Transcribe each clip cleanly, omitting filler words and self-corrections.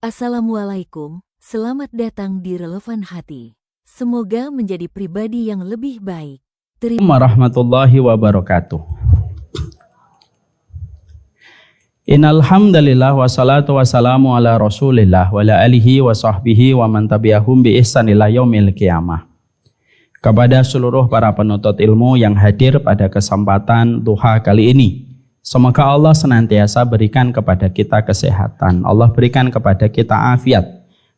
Assalamualaikum, selamat datang di Relevan Hati. Semoga menjadi pribadi yang lebih baik. Warahmatullahi wabarakatuh. Innal hamdalillah wassalatu wassalamu ala Rasulillah wa ala alihi wa sahbihi wa man tabi'ahum bi ihsan ila yaumil qiyamah. Kepada seluruh para penuntut ilmu yang hadir pada kesempatan duha kali ini, semoga Allah senantiasa berikan kepada kita kesehatan, Allah berikan kepada kita afiat,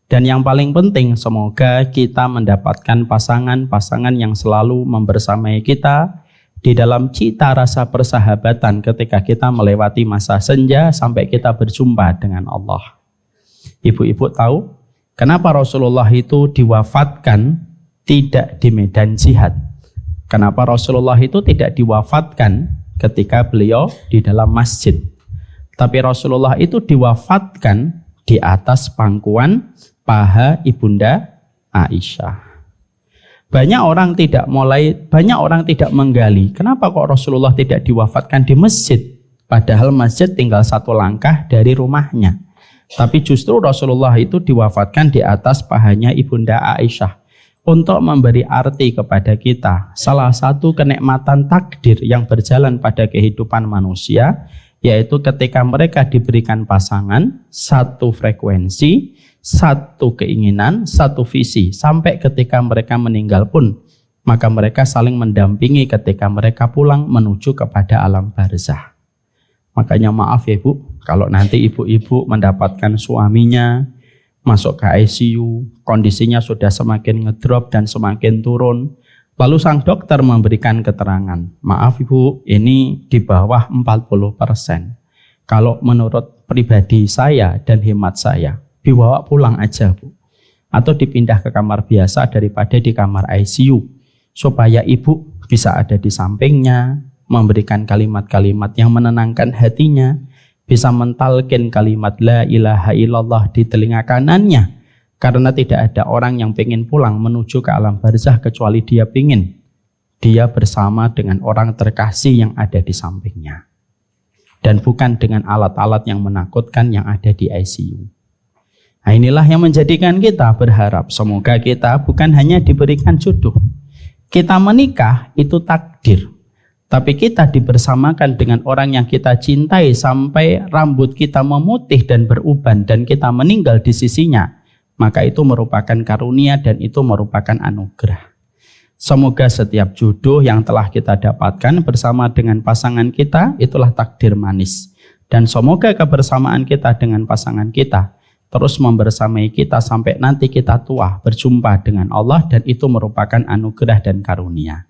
dan yang paling penting semoga kita mendapatkan pasangan-pasangan yang selalu membersamai kita di dalam cita rasa persahabatan ketika kita melewati masa senja sampai kita berjumpa dengan Allah. Ibu-ibu tahu kenapa Rasulullah itu diwafatkan tidak di medan jihad? Kenapa Rasulullah itu tidak diwafatkan ketika beliau di dalam masjid, tapi Rasulullah itu diwafatkan di atas pangkuan paha ibunda Aisyah. Banyak orang tidak menggali kenapa kok Rasulullah tidak diwafatkan di masjid, padahal masjid tinggal satu langkah dari rumahnya. Tapi justru Rasulullah itu diwafatkan di atas pahanya ibunda Aisyah, untuk memberi arti kepada kita salah satu kenikmatan takdir yang berjalan pada kehidupan manusia, yaitu ketika mereka diberikan pasangan, satu frekuensi, satu keinginan, satu visi, sampai ketika mereka meninggal pun, maka mereka saling mendampingi ketika mereka pulang menuju kepada alam barzah. Makanya maaf ya ibu, kalau nanti ibu-ibu mendapatkan suaminya masuk ke ICU, kondisinya sudah semakin ngedrop dan semakin turun, lalu sang dokter memberikan keterangan, maaf ibu, ini di bawah 40%. Kalau menurut pribadi saya dan hemat saya, dibawa pulang aja bu, atau dipindah ke kamar biasa daripada di kamar ICU, supaya ibu bisa ada di sampingnya, memberikan kalimat-kalimat yang menenangkan hatinya, bisa mentalkin kalimat la ilaha illallah di telinga kanannya, karena tidak ada orang yang pengen pulang menuju ke alam barzah kecuali dia bersama dengan orang terkasih yang ada di sampingnya, dan bukan dengan alat-alat yang menakutkan yang ada di ICU. Nah, inilah yang menjadikan kita berharap semoga kita bukan hanya diberikan jodoh, kita menikah itu takdir, tapi kita dibersamakan dengan orang yang kita cintai sampai rambut kita memutih dan beruban dan kita meninggal di sisinya, maka itu merupakan karunia dan itu merupakan anugerah. Semoga setiap jodoh yang telah kita dapatkan bersama dengan pasangan kita itulah takdir manis, dan semoga kebersamaan kita dengan pasangan kita terus membersamai kita sampai nanti kita tua berjumpa dengan Allah, dan itu merupakan anugerah dan karunia.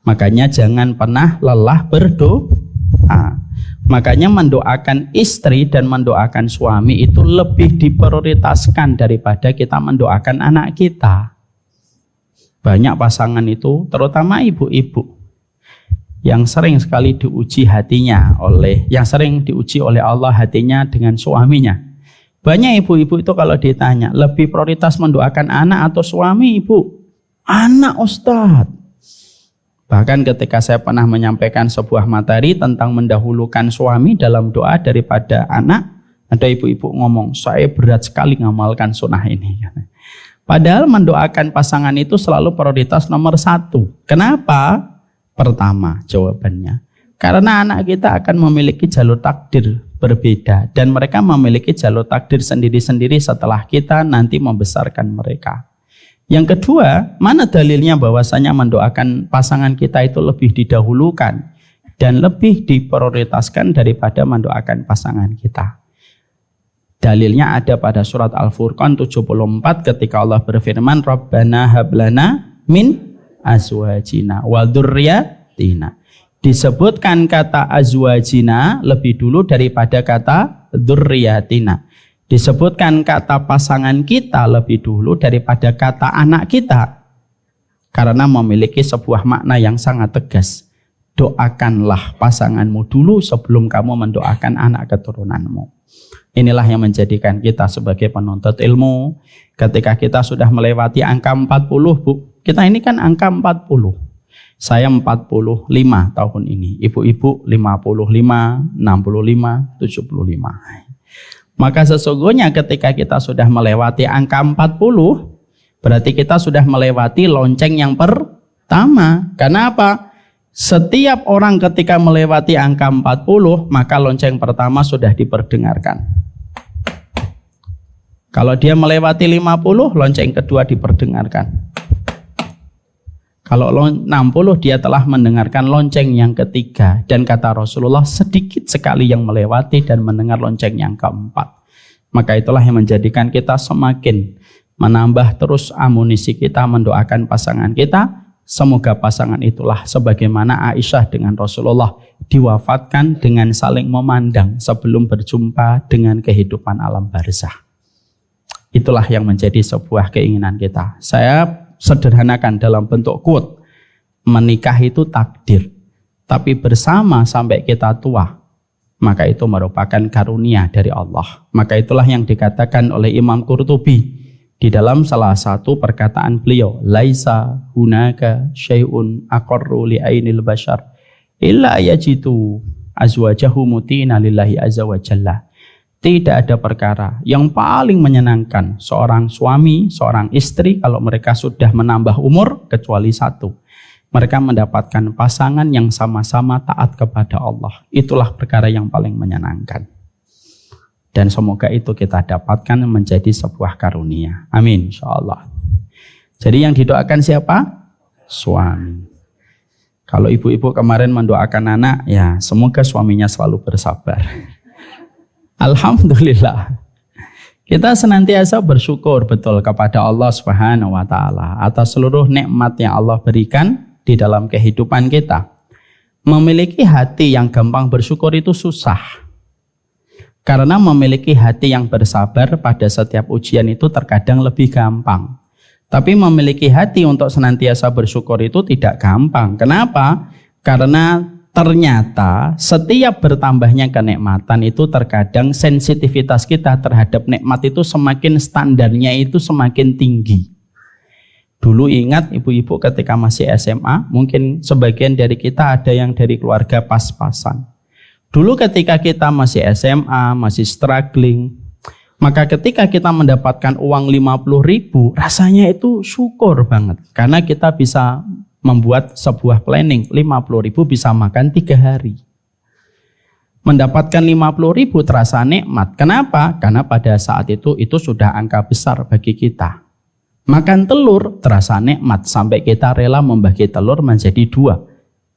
Makanya jangan pernah lelah berdoa. Makanya mendoakan istri dan mendoakan suami itu lebih diprioritaskan daripada kita mendoakan anak kita. Banyak pasangan itu, terutama ibu-ibu, yang sering sekali diuji hatinya oleh Allah hatinya dengan suaminya. Banyak ibu-ibu itu kalau ditanya, lebih prioritas mendoakan anak atau suami ibu? Anak Ustadz. Bahkan ketika saya pernah menyampaikan sebuah materi tentang mendahulukan suami dalam doa daripada anak, ada ibu-ibu ngomong, saya berat sekali ngamalkan sunnah ini. Padahal mendoakan pasangan itu selalu prioritas nomor 1. Kenapa? Pertama jawabannya, karena anak kita akan memiliki jalur takdir berbeda, dan mereka memiliki jalur takdir sendiri-sendiri setelah kita nanti membesarkan mereka. Yang kedua, mana dalilnya bahwasanya mendoakan pasangan kita itu lebih didahulukan dan lebih diprioritaskan daripada mendoakan pasangan kita? Dalilnya ada pada surat Al-Furqan 74 ketika Allah berfirman, Rabbana hablana min azwajina wa dzurriyyatina. Disebutkan kata azwajina lebih dulu daripada kata dzurriyyatina. Disebutkan kata pasangan kita lebih dulu daripada kata anak kita, karena memiliki sebuah makna yang sangat tegas. Doakanlah pasanganmu dulu sebelum kamu mendoakan anak keturunanmu. Inilah yang menjadikan kita sebagai penuntut ilmu, ketika kita sudah melewati angka 40 bu, kita ini kan angka 40. Saya 45 tahun ini, ibu-ibu 55, 65, 75. Maka sesungguhnya ketika kita sudah melewati angka 40, berarti kita sudah melewati lonceng yang pertama. Karena apa? Setiap orang ketika melewati angka 40, maka lonceng pertama sudah diperdengarkan. Kalau dia melewati 50, lonceng kedua diperdengarkan. Kalau 60, dia telah mendengarkan lonceng yang ketiga. Dan kata Rasulullah, sedikit sekali yang melewati dan mendengar lonceng yang keempat. Maka itulah yang menjadikan kita semakin menambah terus amunisi kita mendoakan pasangan kita. Semoga pasangan itulah sebagaimana Aisyah dengan Rasulullah diwafatkan dengan saling memandang sebelum berjumpa dengan kehidupan alam barzah. Itulah yang menjadi sebuah keinginan kita. Saya sederhanakan dalam bentuk quote, menikah itu takdir, tapi bersama sampai kita tua, maka itu merupakan karunia dari Allah. Maka itulah yang dikatakan oleh Imam Qurtubi di dalam salah satu perkataan beliau, laisa hunaka syai'un aqarru li ainil bashar illa yajitu azwajahu mutina lillahi azza wa jalla. Tidak ada perkara yang paling menyenangkan seorang suami, seorang istri kalau mereka sudah menambah umur kecuali satu. Mereka mendapatkan pasangan yang sama-sama taat kepada Allah. Itulah perkara yang paling menyenangkan. Dan semoga itu kita dapatkan menjadi sebuah karunia. Amin, insyaallah. Jadi yang didoakan siapa? Suami. Kalau ibu-ibu kemarin mendoakan anak, ya semoga suaminya selalu bersabar. Alhamdulillah. Kita senantiasa bersyukur betul kepada Allah Subhanahu wa taala atas seluruh nikmat yang Allah berikan di dalam kehidupan kita. Memiliki hati yang gampang bersyukur itu susah. Karena memiliki hati yang bersabar pada setiap ujian itu terkadang lebih gampang. Tapi memiliki hati untuk senantiasa bersyukur itu tidak gampang. Kenapa? Karena ternyata setiap bertambahnya kenikmatan itu terkadang sensitivitas kita terhadap nikmat itu semakin standarnya itu semakin tinggi. Dulu ingat ibu-ibu ketika masih SMA, mungkin sebagian dari kita ada yang dari keluarga pas-pasan. Dulu ketika kita masih SMA, masih struggling, maka ketika kita mendapatkan uang 50.000, rasanya itu syukur banget. Karena kita bisa membuat sebuah planning, 50.000 bisa makan 3 hari. Mendapatkan 50.000 terasa nikmat. Kenapa? Karena pada saat itu sudah angka besar bagi kita. Makan telur terasa nikmat sampai kita rela membagi telur menjadi 2.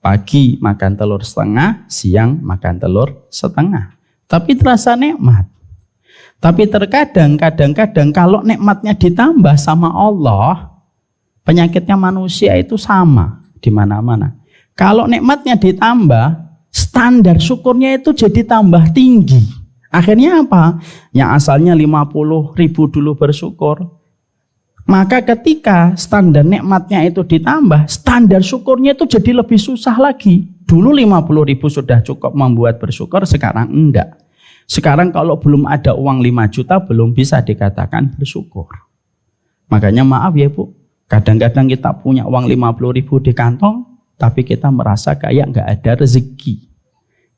Pagi makan telur setengah, siang makan telur setengah. Tapi terasa nikmat. Tapi terkadang, kadang-kadang kalau nikmatnya ditambah sama Allah, penyakitnya manusia itu sama di mana-mana. Kalau nikmatnya ditambah, standar syukurnya itu jadi tambah tinggi. Akhirnya apa? Yang asalnya 50.000 dulu bersyukur. Maka ketika standar nikmatnya itu ditambah, standar syukurnya itu jadi lebih susah lagi. Dulu 50.000 sudah cukup membuat bersyukur, sekarang enggak. Sekarang kalau belum ada uang 5 juta belum bisa dikatakan bersyukur. Makanya maaf ya Bu, kadang-kadang kita punya uang 50.000 di kantong, tapi kita merasa kayak nggak ada rezeki.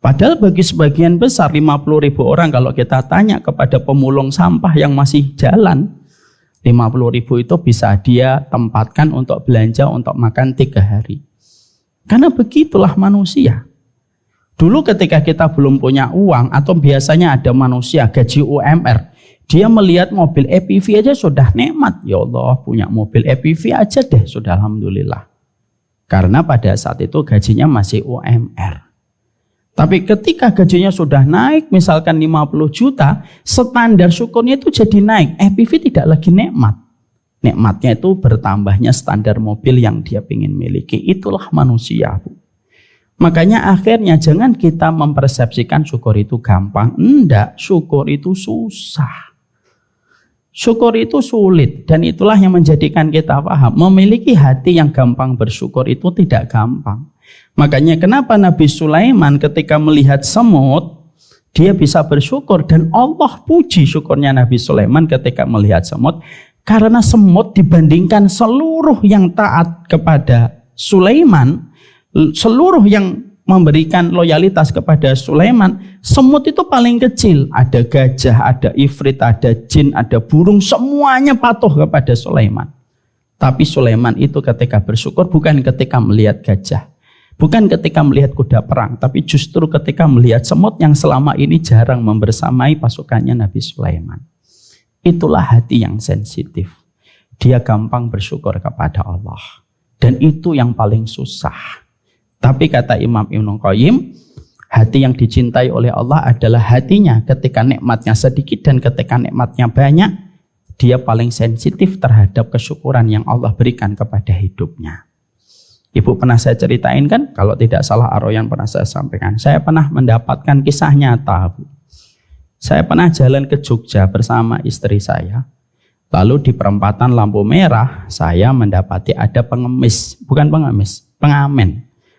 Padahal bagi sebagian besar 50.000 orang kalau kita tanya kepada pemulung sampah yang masih jalan, 50.000 itu bisa dia tempatkan untuk belanja untuk makan 3 hari. Karena begitulah manusia. Dulu ketika kita belum punya uang atau biasanya ada manusia gaji UMR, dia melihat mobil EPV aja sudah nikmat. Ya Allah, punya mobil EPV aja deh sudah alhamdulillah. Karena pada saat itu gajinya masih UMR. Tapi ketika gajinya sudah naik, misalkan 50 juta, standar syukurnya itu jadi naik. EPV tidak lagi nikmat. Nikmatnya itu bertambahnya standar mobil yang dia ingin miliki. Itulah manusia, Bu. Makanya akhirnya jangan kita mempersepsikan syukur itu gampang. Enggak, syukur itu susah. Syukur itu sulit. Dan itulah yang menjadikan kita paham. Memiliki hati yang gampang bersyukur itu tidak gampang. Makanya kenapa Nabi Sulaiman ketika melihat semut, dia bisa bersyukur. Dan Allah puji syukurnya Nabi Sulaiman ketika melihat semut. Karena semut dibandingkan seluruh yang taat kepada Sulaiman, seluruh yang memberikan loyalitas kepada Sulaiman, semut itu paling kecil. Ada gajah, ada ifrit, ada jin, ada burung, semuanya patuh kepada Sulaiman. Tapi Sulaiman itu ketika bersyukur bukan ketika melihat gajah, bukan ketika melihat kuda perang, tapi justru ketika melihat semut yang selama ini jarang membersamai pasukannya Nabi Sulaiman. Itulah hati yang sensitif. Dia gampang bersyukur kepada Allah. Dan itu yang paling susah. Tapi kata Imam Ibnu Qayyim, hati yang dicintai oleh Allah adalah hatinya ketika nikmatnya sedikit dan ketika nikmatnya banyak, dia paling sensitif terhadap kesyukuran yang Allah berikan kepada hidupnya. Ibu pernah saya ceritain kan, kalau tidak salah Aroyan pernah saya sampaikan, saya pernah mendapatkan kisah nyata, Bu. Saya pernah jalan ke Jogja bersama istri saya. Lalu di perempatan lampu merah, saya mendapati ada pengamen.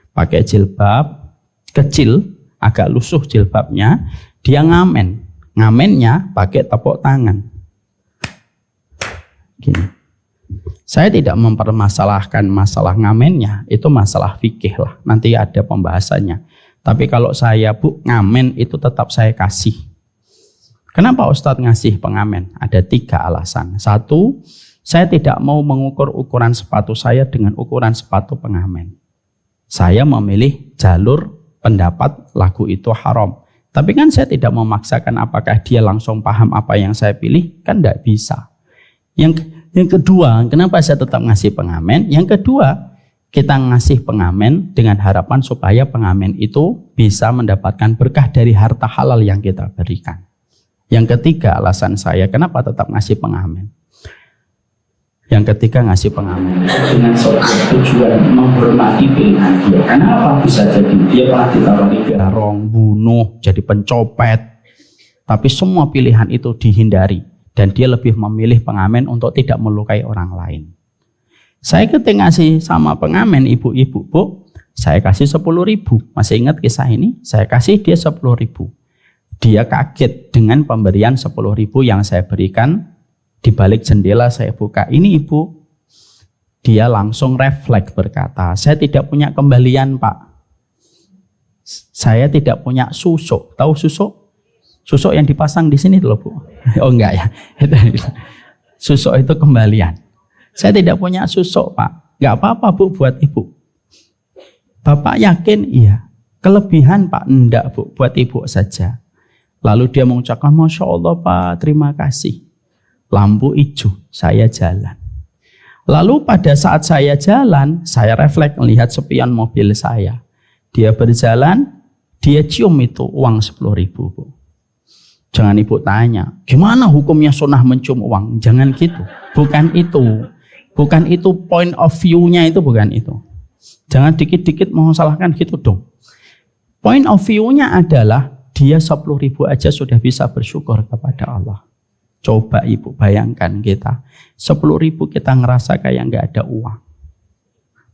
Pakai jilbab kecil, agak lusuh jilbabnya, dia ngamen. Ngamennya pakai tepuk tangan. Gini. Saya tidak mempermasalahkan masalah ngamennya, itu masalah fikih lah. Nanti ada pembahasannya. Tapi kalau saya, Bu, ngamen itu tetap saya kasih. Kenapa Ustadz ngasih pengamen? Ada 3 alasan. 1, saya tidak mau mengukur ukuran sepatu saya dengan ukuran sepatu pengamen. Saya memilih jalur pendapat lagu itu haram. Tapi kan saya tidak memaksakan apakah dia langsung paham apa yang saya pilih, kan tidak bisa. Yang kedua, kenapa saya tetap ngasih pengamen? Yang kedua, kita ngasih pengamen dengan harapan supaya pengamen itu bisa mendapatkan berkah dari harta halal yang kita berikan. Yang ketiga, alasan saya kenapa tetap ngasih pengamen. Yang ketiga, ngasih pengamen dengan tujuan menghormati pilihan dia. Karena apa? Bisa jadi dia pernah ditaruh di garong, bunuh, jadi pencopet. Tapi semua pilihan itu dihindari. Dan dia lebih memilih pengamen untuk tidak melukai orang lain. Saya ketika ngasih sama pengamen ibu-ibu, Bu, saya kasih 10.000. Masih ingat kisah ini? Saya kasih dia 10.000. Dia kaget dengan pemberian 10.000 yang saya berikan. Di balik jendela saya buka, ini Ibu. Dia langsung refleks berkata, saya tidak punya kembalian, Pak. Saya tidak punya susuk. Tahu susuk? Susuk yang dipasang di sini loh, Bu. Oh enggak ya. Susuk itu kembalian. Saya tidak punya susuk, Pak. Enggak apa-apa, Bu, buat Ibu. Bapak yakin? Iya. Kelebihan, Pak? Enggak, Bu, buat Ibu saja. Lalu dia mengucapkan, Masya Allah, Pak, terima kasih. Lampu hijau, saya jalan. Lalu pada saat saya jalan, saya refleks melihat spion mobil saya. Dia berjalan, dia cium itu uang 10.000, Bu. Jangan Ibu tanya, gimana hukumnya sunnah mencium uang? Jangan gitu. Bukan itu. Bukan itu point of view-nya, itu bukan itu. Jangan dikit-dikit mau salahkan gitu dong. Point of view-nya adalah dia 10.000 aja sudah bisa bersyukur kepada Allah. Coba Ibu bayangkan kita 10.000 kita ngerasa kayak nggak ada uang.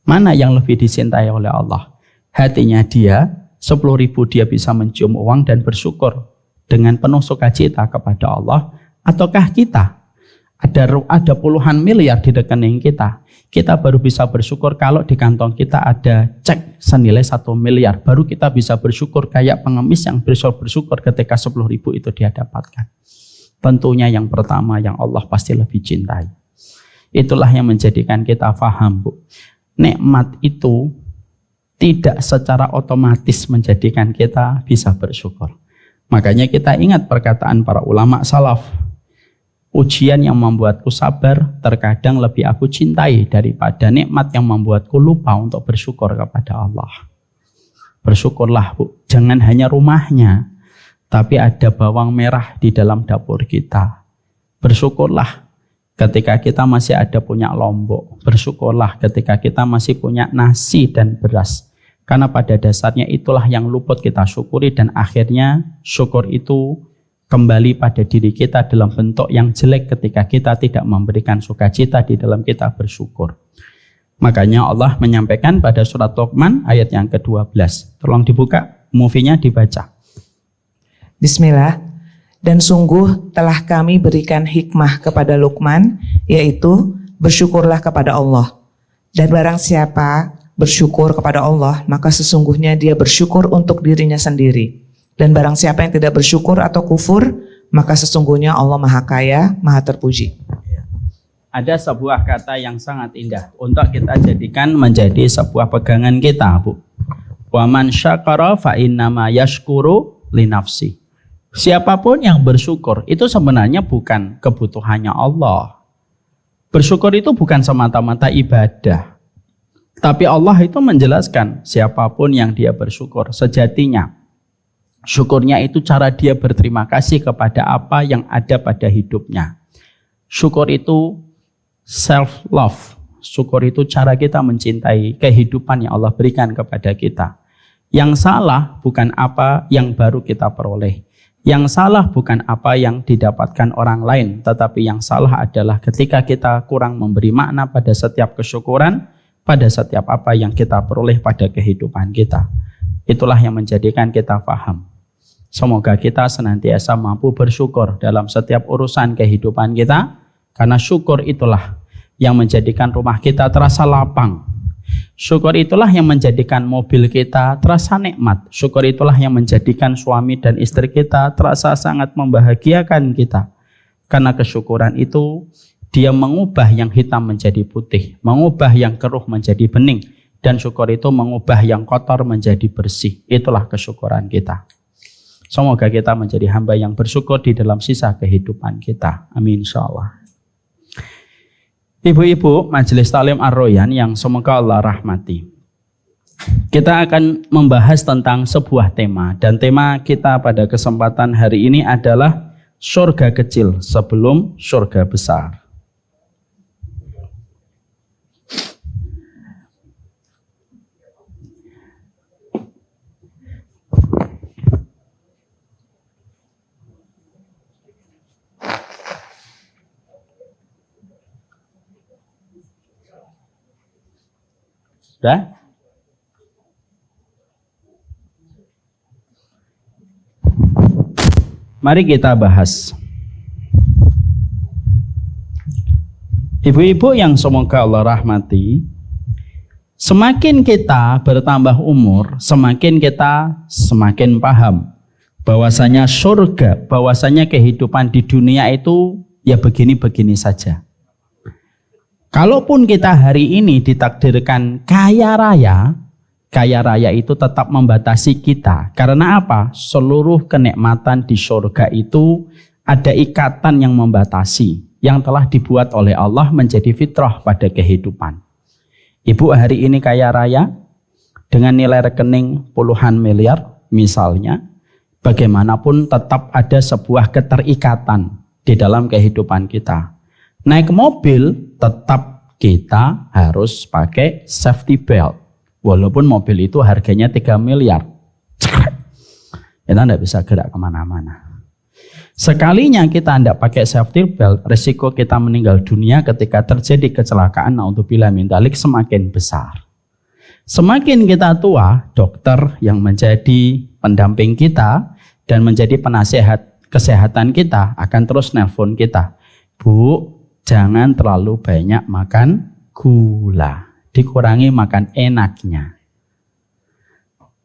Mana yang lebih dicintai oleh Allah? Hatinya dia 10.000 dia bisa mencium uang dan bersyukur dengan penuh sukacita kepada Allah, ataukah kita ada puluhan miliar di rekening kita baru bisa bersyukur kalau di kantong kita ada cek senilai 1 miliar, baru kita bisa bersyukur kayak pengemis yang bersyukur ketika 10.000 itu dia dapatkan. Tentunya yang pertama yang Allah pasti lebih cintai. Itulah yang menjadikan kita faham, Bu. Nikmat itu tidak secara otomatis menjadikan kita bisa bersyukur. Makanya kita ingat perkataan para ulama salaf. Ujian yang membuatku sabar terkadang lebih aku cintai daripada nikmat yang membuatku lupa untuk bersyukur kepada Allah. Bersyukurlah, Bu. Jangan hanya rumahnya, tapi ada bawang merah di dalam dapur kita. Bersyukurlah ketika kita masih ada punya lombok. Bersyukurlah ketika kita masih punya nasi dan beras. Karena pada dasarnya itulah yang luput kita syukuri, dan akhirnya syukur itu kembali pada diri kita dalam bentuk yang jelek ketika kita tidak memberikan sukacita di dalam kita bersyukur. Makanya Allah menyampaikan pada surat Luqman ayat yang ke-12. Tolong dibuka, movie-nya dibaca. Bismillah. Dan sungguh telah kami berikan hikmah kepada Luqman, yaitu bersyukurlah kepada Allah. Dan barang siapa bersyukur kepada Allah, maka sesungguhnya dia bersyukur untuk dirinya sendiri. Dan barang siapa yang tidak bersyukur atau kufur, maka sesungguhnya Allah Maha Kaya, Maha Terpuji. Ada sebuah kata yang sangat indah untuk kita jadikan menjadi sebuah pegangan kita, Bu. Wa man syakara fa innama yashkuru li nafsi. Siapapun yang bersyukur itu sebenarnya bukan kebutuhannya Allah. Bersyukur itu bukan semata-mata ibadah. Tapi Allah itu menjelaskan siapapun yang dia bersyukur sejatinya. Syukurnya itu cara dia berterima kasih kepada apa yang ada pada hidupnya. Syukur itu self-love. Syukur itu cara kita mencintai kehidupan yang Allah berikan kepada kita. Yang salah bukan apa yang baru kita peroleh. Yang salah bukan apa yang didapatkan orang lain. Tetapi yang salah adalah ketika kita kurang memberi makna pada setiap kesyukuran, pada setiap apa yang kita peroleh pada kehidupan kita. Itulah yang menjadikan kita paham. Semoga kita senantiasa mampu bersyukur dalam setiap urusan kehidupan kita, karena syukur itulah yang menjadikan rumah kita terasa lapang. Syukur itulah yang menjadikan mobil kita terasa nikmat. Syukur itulah yang menjadikan suami dan istri kita terasa sangat membahagiakan kita. Karena kesyukuran itu dia mengubah yang hitam menjadi putih, mengubah yang keruh menjadi bening, dan syukur itu mengubah yang kotor menjadi bersih. Itulah kesyukuran kita. Semoga kita menjadi hamba yang bersyukur di dalam sisa kehidupan kita. Amin insyaallah. Ibu-ibu Majelis Talim Ar-Royan yang semoga Allah rahmati. Kita akan membahas tentang sebuah tema, dan tema kita pada kesempatan hari ini adalah surga kecil sebelum surga besar. Sudah? Mari kita bahas. Ibu-ibu yang semoga Allah rahmati, semakin kita bertambah umur, semakin kita semakin paham bahwasanya surga, bahwasanya kehidupan di dunia itu ya begini-begini saja. Kalaupun kita hari ini ditakdirkan kaya raya itu tetap membatasi kita. Karena apa? Seluruh kenikmatan di surga itu ada ikatan yang membatasi, yang telah dibuat oleh Allah menjadi fitrah pada kehidupan. Ibu hari ini kaya raya, dengan nilai rekening puluhan miliar misalnya, bagaimanapun tetap ada sebuah keterikatan di dalam kehidupan kita. Naik mobil tetap kita harus pakai safety belt. Walaupun mobil itu harganya 3 miliar. Kita tidak bisa gerak kemana-mana. Sekalinya kita tidak pakai safety belt, risiko kita meninggal dunia ketika terjadi kecelakaan naudzubillah min dzalik semakin besar. Semakin kita tua, dokter yang menjadi pendamping kita dan menjadi penasehat kesehatan kita akan terus nelpon kita. Bu, jangan terlalu banyak makan gula, dikurangi makan enaknya.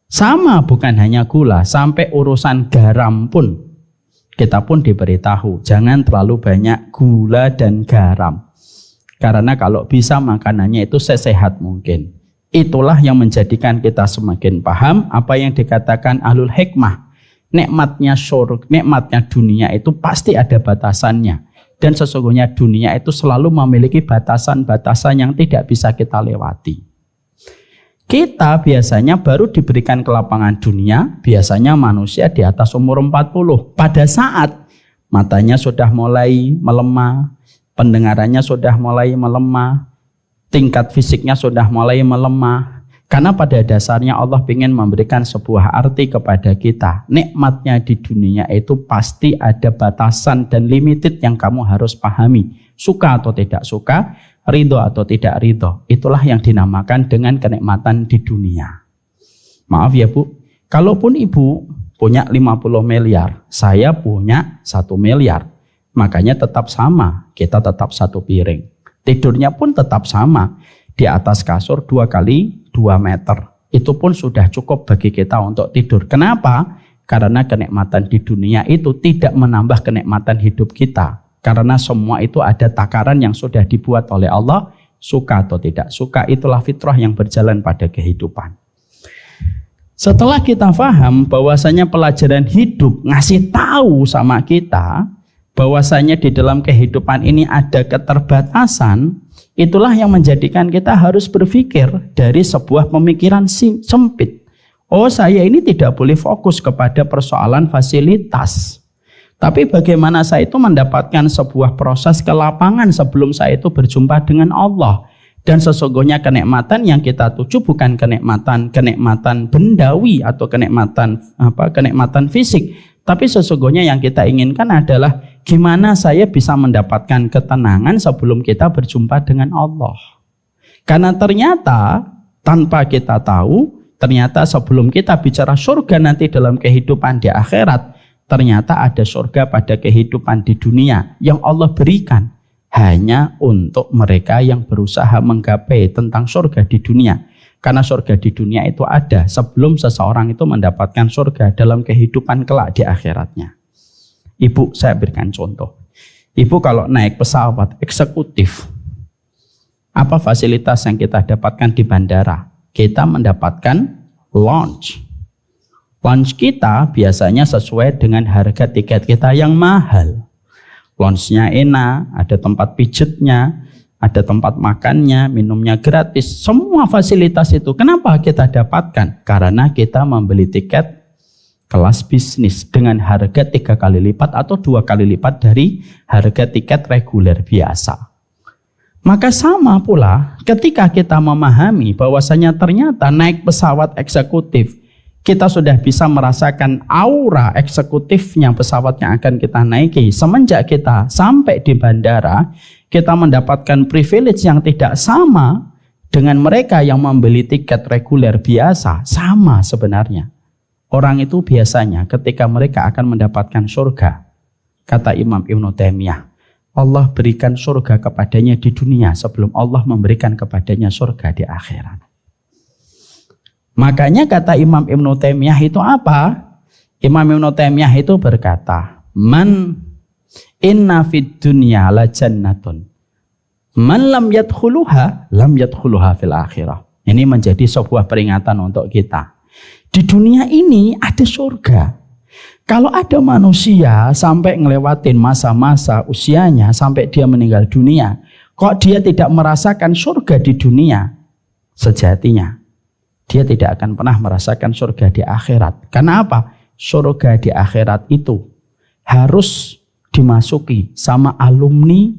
Sama bukan hanya gula, sampai urusan garam pun kita pun diberitahu jangan terlalu banyak gula dan garam. Karena kalau bisa makanannya itu sesehat mungkin. Itulah yang menjadikan kita semakin paham apa yang dikatakan ahlul hikmah. Nikmatnya surga, nikmatnya dunia itu pasti ada batasannya. Dan sesungguhnya dunia itu selalu memiliki batasan-batasan yang tidak bisa kita lewati. Kita biasanya baru diberikan kelapangan dunia, biasanya manusia di atas umur 40. Pada saat matanya sudah mulai melemah, pendengarannya sudah mulai melemah, tingkat fisiknya sudah mulai melemah. Karena pada dasarnya Allah ingin memberikan sebuah arti kepada kita. Nikmatnya di dunia itu pasti ada batasan dan limited yang kamu harus pahami. Suka atau tidak suka, ridho atau tidak ridho. Itulah yang dinamakan dengan kenikmatan di dunia. Maaf ya Bu, kalaupun Ibu punya 50 miliar, saya punya 1 miliar. Makanya tetap sama, kita tetap satu piring. Tidurnya pun tetap sama. Di atas kasur 2 kali 2 meter. Itu pun sudah cukup bagi kita untuk tidur. Kenapa? Karena kenikmatan di dunia itu tidak menambah kenikmatan hidup kita. Karena semua itu ada takaran yang sudah dibuat oleh Allah, suka atau tidak suka, itulah fitrah yang berjalan pada kehidupan. Setelah kita paham bahwasanya pelajaran hidup ngasih tahu sama kita bahwasanya di dalam kehidupan ini ada keterbatasan, itulah yang menjadikan kita harus berpikir dari sebuah pemikiran sempit. Oh, saya ini tidak boleh fokus kepada persoalan fasilitas. Tapi bagaimana saya itu mendapatkan sebuah proses ke lapangan sebelum saya itu berjumpa dengan Allah. Dan sesungguhnya kenikmatan yang kita tuju bukan kenikmatan bendawi atau kenikmatan fisik, tapi sesungguhnya yang kita inginkan adalah gimana saya bisa mendapatkan ketenangan sebelum kita berjumpa dengan Allah. Karena ternyata tanpa kita tahu, ternyata sebelum kita bicara surga nanti dalam kehidupan di akhirat, ternyata ada surga pada kehidupan di dunia yang Allah berikan hanya untuk mereka yang berusaha menggapai tentang surga di dunia. Karena surga di dunia itu ada sebelum seseorang itu mendapatkan surga dalam kehidupan kelak di akhiratnya. Ibu, saya berikan contoh. Ibu kalau naik pesawat eksekutif, apa fasilitas yang kita dapatkan di bandara? Kita mendapatkan lounge. Lounge kita biasanya sesuai dengan harga tiket kita yang mahal. Lounge-nya enak, ada tempat pijetnya, ada tempat makannya, minumnya gratis. Semua fasilitas itu. Kenapa kita dapatkan? Karena kita membeli tiket kelas bisnis dengan harga 3 kali lipat atau 2 kali lipat dari harga tiket reguler biasa. Maka sama pula ketika kita memahami bahwasanya ternyata naik pesawat eksekutif, kita sudah bisa merasakan aura eksekutifnya pesawat yang akan kita naiki. Semenjak kita sampai di bandara, kita mendapatkan privilege yang tidak sama dengan mereka yang membeli tiket reguler biasa. Sama sebenarnya. Orang itu biasanya ketika mereka akan mendapatkan surga, kata Imam Ibnu Taimiyah, Allah berikan surga kepadanya di dunia sebelum Allah memberikan kepadanya surga di akhirat. Makanya kata Imam Ibnu Taimiyah itu apa? Imam Ibnu Taimiyah itu berkata, Man inna fid dunya la jannatun. Man lam yadkhuluha fil akhirah. Ini menjadi sebuah peringatan untuk kita. Di dunia ini ada surga. Kalau ada manusia sampai ngelewatin masa-masa usianya sampai dia meninggal dunia, kok dia tidak merasakan surga di dunia? Sejatinya dia tidak akan pernah merasakan surga di akhirat. Karena apa? Surga di akhirat itu harus dimasuki sama alumni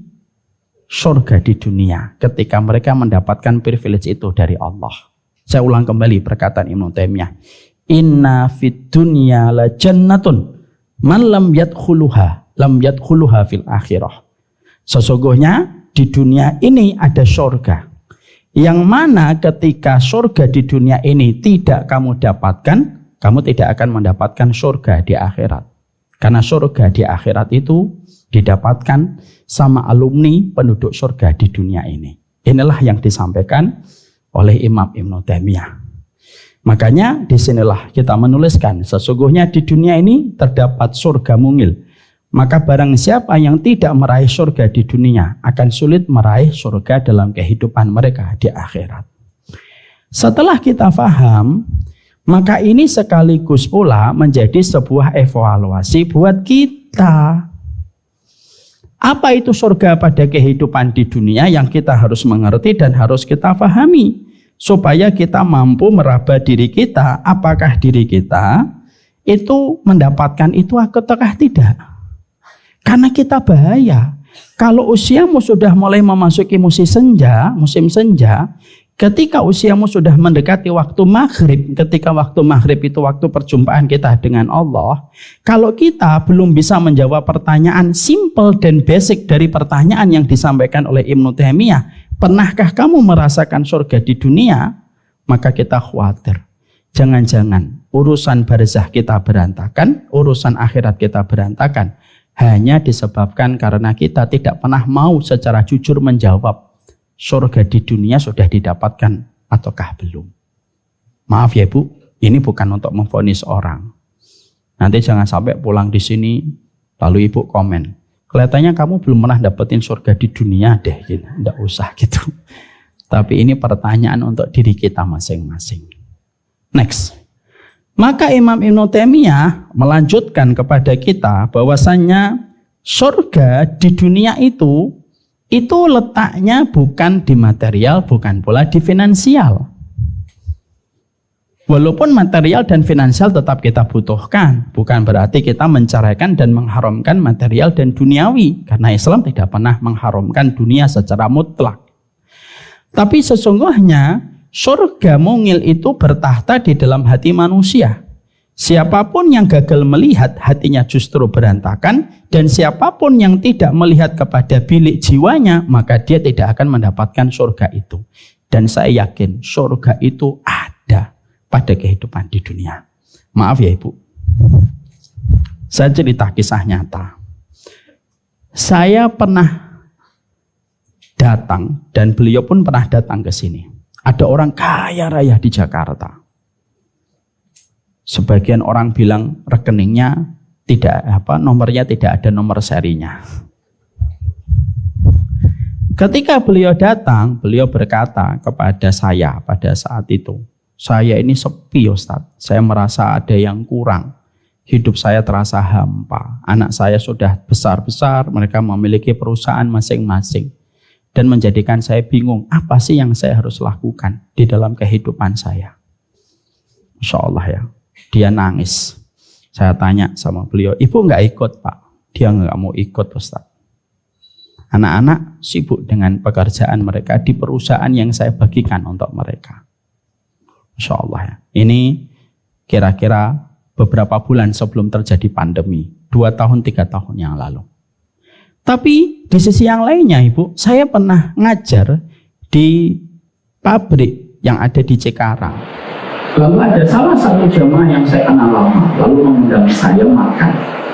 surga di dunia ketika mereka mendapatkan privilege itu dari Allah. Saya ulang kembali perkataan Ibnu Taimiyah. Inna fid dunya la jannatun man lam yadkhuluha fil akhirah. Sesungguhnya di dunia ini ada surga. Yang mana ketika surga di dunia ini tidak kamu dapatkan, kamu tidak akan mendapatkan surga di akhirat. Karena surga di akhirat itu didapatkan sama alumni penduduk surga di dunia ini. Inilah yang disampaikan oleh Imam Ibnu Taimiyah. Makanya disinilah kita menuliskan, sesungguhnya di dunia ini terdapat surga mungil. Maka barang siapa yang tidak meraih surga di dunia akan sulit meraih surga dalam kehidupan mereka di akhirat. Setelah kita paham, maka ini sekaligus pula menjadi sebuah evaluasi buat kita. Apa itu surga pada kehidupan di dunia yang kita harus mengerti dan harus kita pahami. Supaya kita mampu meraba diri kita, apakah diri kita itu mendapatkan itu ataukah tidak. Karena kita bahaya. Kalau usiamu sudah mulai memasuki musim senja, ketika usiamu sudah mendekati waktu maghrib, ketika waktu maghrib itu waktu perjumpaan kita dengan Allah, kalau kita belum bisa menjawab pertanyaan simple dan basic dari pertanyaan yang disampaikan oleh Ibnu Taimiyah, pernahkah kamu merasakan surga di dunia? Maka kita khawatir. Jangan-jangan urusan barzah kita berantakan, urusan akhirat kita berantakan. Hanya disebabkan karena kita tidak pernah mau secara jujur menjawab surga di dunia sudah didapatkan ataukah belum. Maaf ya Bu, ini bukan untuk memvonis orang. Nanti jangan sampai pulang di sini lalu Ibu komen, kelihatannya kamu belum pernah dapetin surga di dunia deh, gitu. Nggak usah gitu. Tapi ini pertanyaan untuk diri kita masing-masing. Next. Maka Imam Ibnu Taimiyah melanjutkan kepada kita bahwasannya surga di dunia itu letaknya bukan di material, bukan pula di finansial. Walaupun material dan finansial tetap kita butuhkan, bukan berarti kita menceraikan dan mengharamkan material dan duniawi, karena Islam tidak pernah mengharamkan dunia secara mutlak. Tapi sesungguhnya surga mungil itu bertahta di dalam hati manusia. Siapapun yang gagal melihat, hatinya justru berantakan, dan siapapun yang tidak melihat kepada bilik jiwanya, maka dia tidak akan mendapatkan surga itu. Dan saya yakin surga itu ada pada kehidupan di dunia. Maaf ya Ibu, saya cerita kisah nyata. Saya pernah datang, dan beliau pun pernah datang ke sini. Ada orang kaya raya di Jakarta. Sebagian orang bilang rekeningnya nomornya tidak ada nomor serinya. Ketika beliau datang, beliau berkata kepada saya pada saat itu, saya ini sepi Ustaz, saya merasa ada yang kurang. Hidup saya terasa hampa. Anak saya sudah besar-besar, mereka memiliki perusahaan masing-masing. Dan menjadikan saya bingung, apa sih yang saya harus lakukan di dalam kehidupan saya. Masya Allah ya, dia nangis. Saya tanya sama beliau, Ibu nggak ikut Pak? Dia nggak mau ikut Ustaz. Anak-anak sibuk dengan pekerjaan mereka di perusahaan yang saya bagikan untuk mereka. Masya Allah ya. Ini kira-kira beberapa bulan sebelum terjadi pandemi. 2 tahun, 3 tahun yang lalu. Tapi di sisi yang lainnya Ibu, saya pernah ngajar di pabrik yang ada di Cikarang. Lalu ada salah satu jamaah yang saya kenal lama, lalu mengundang saya makan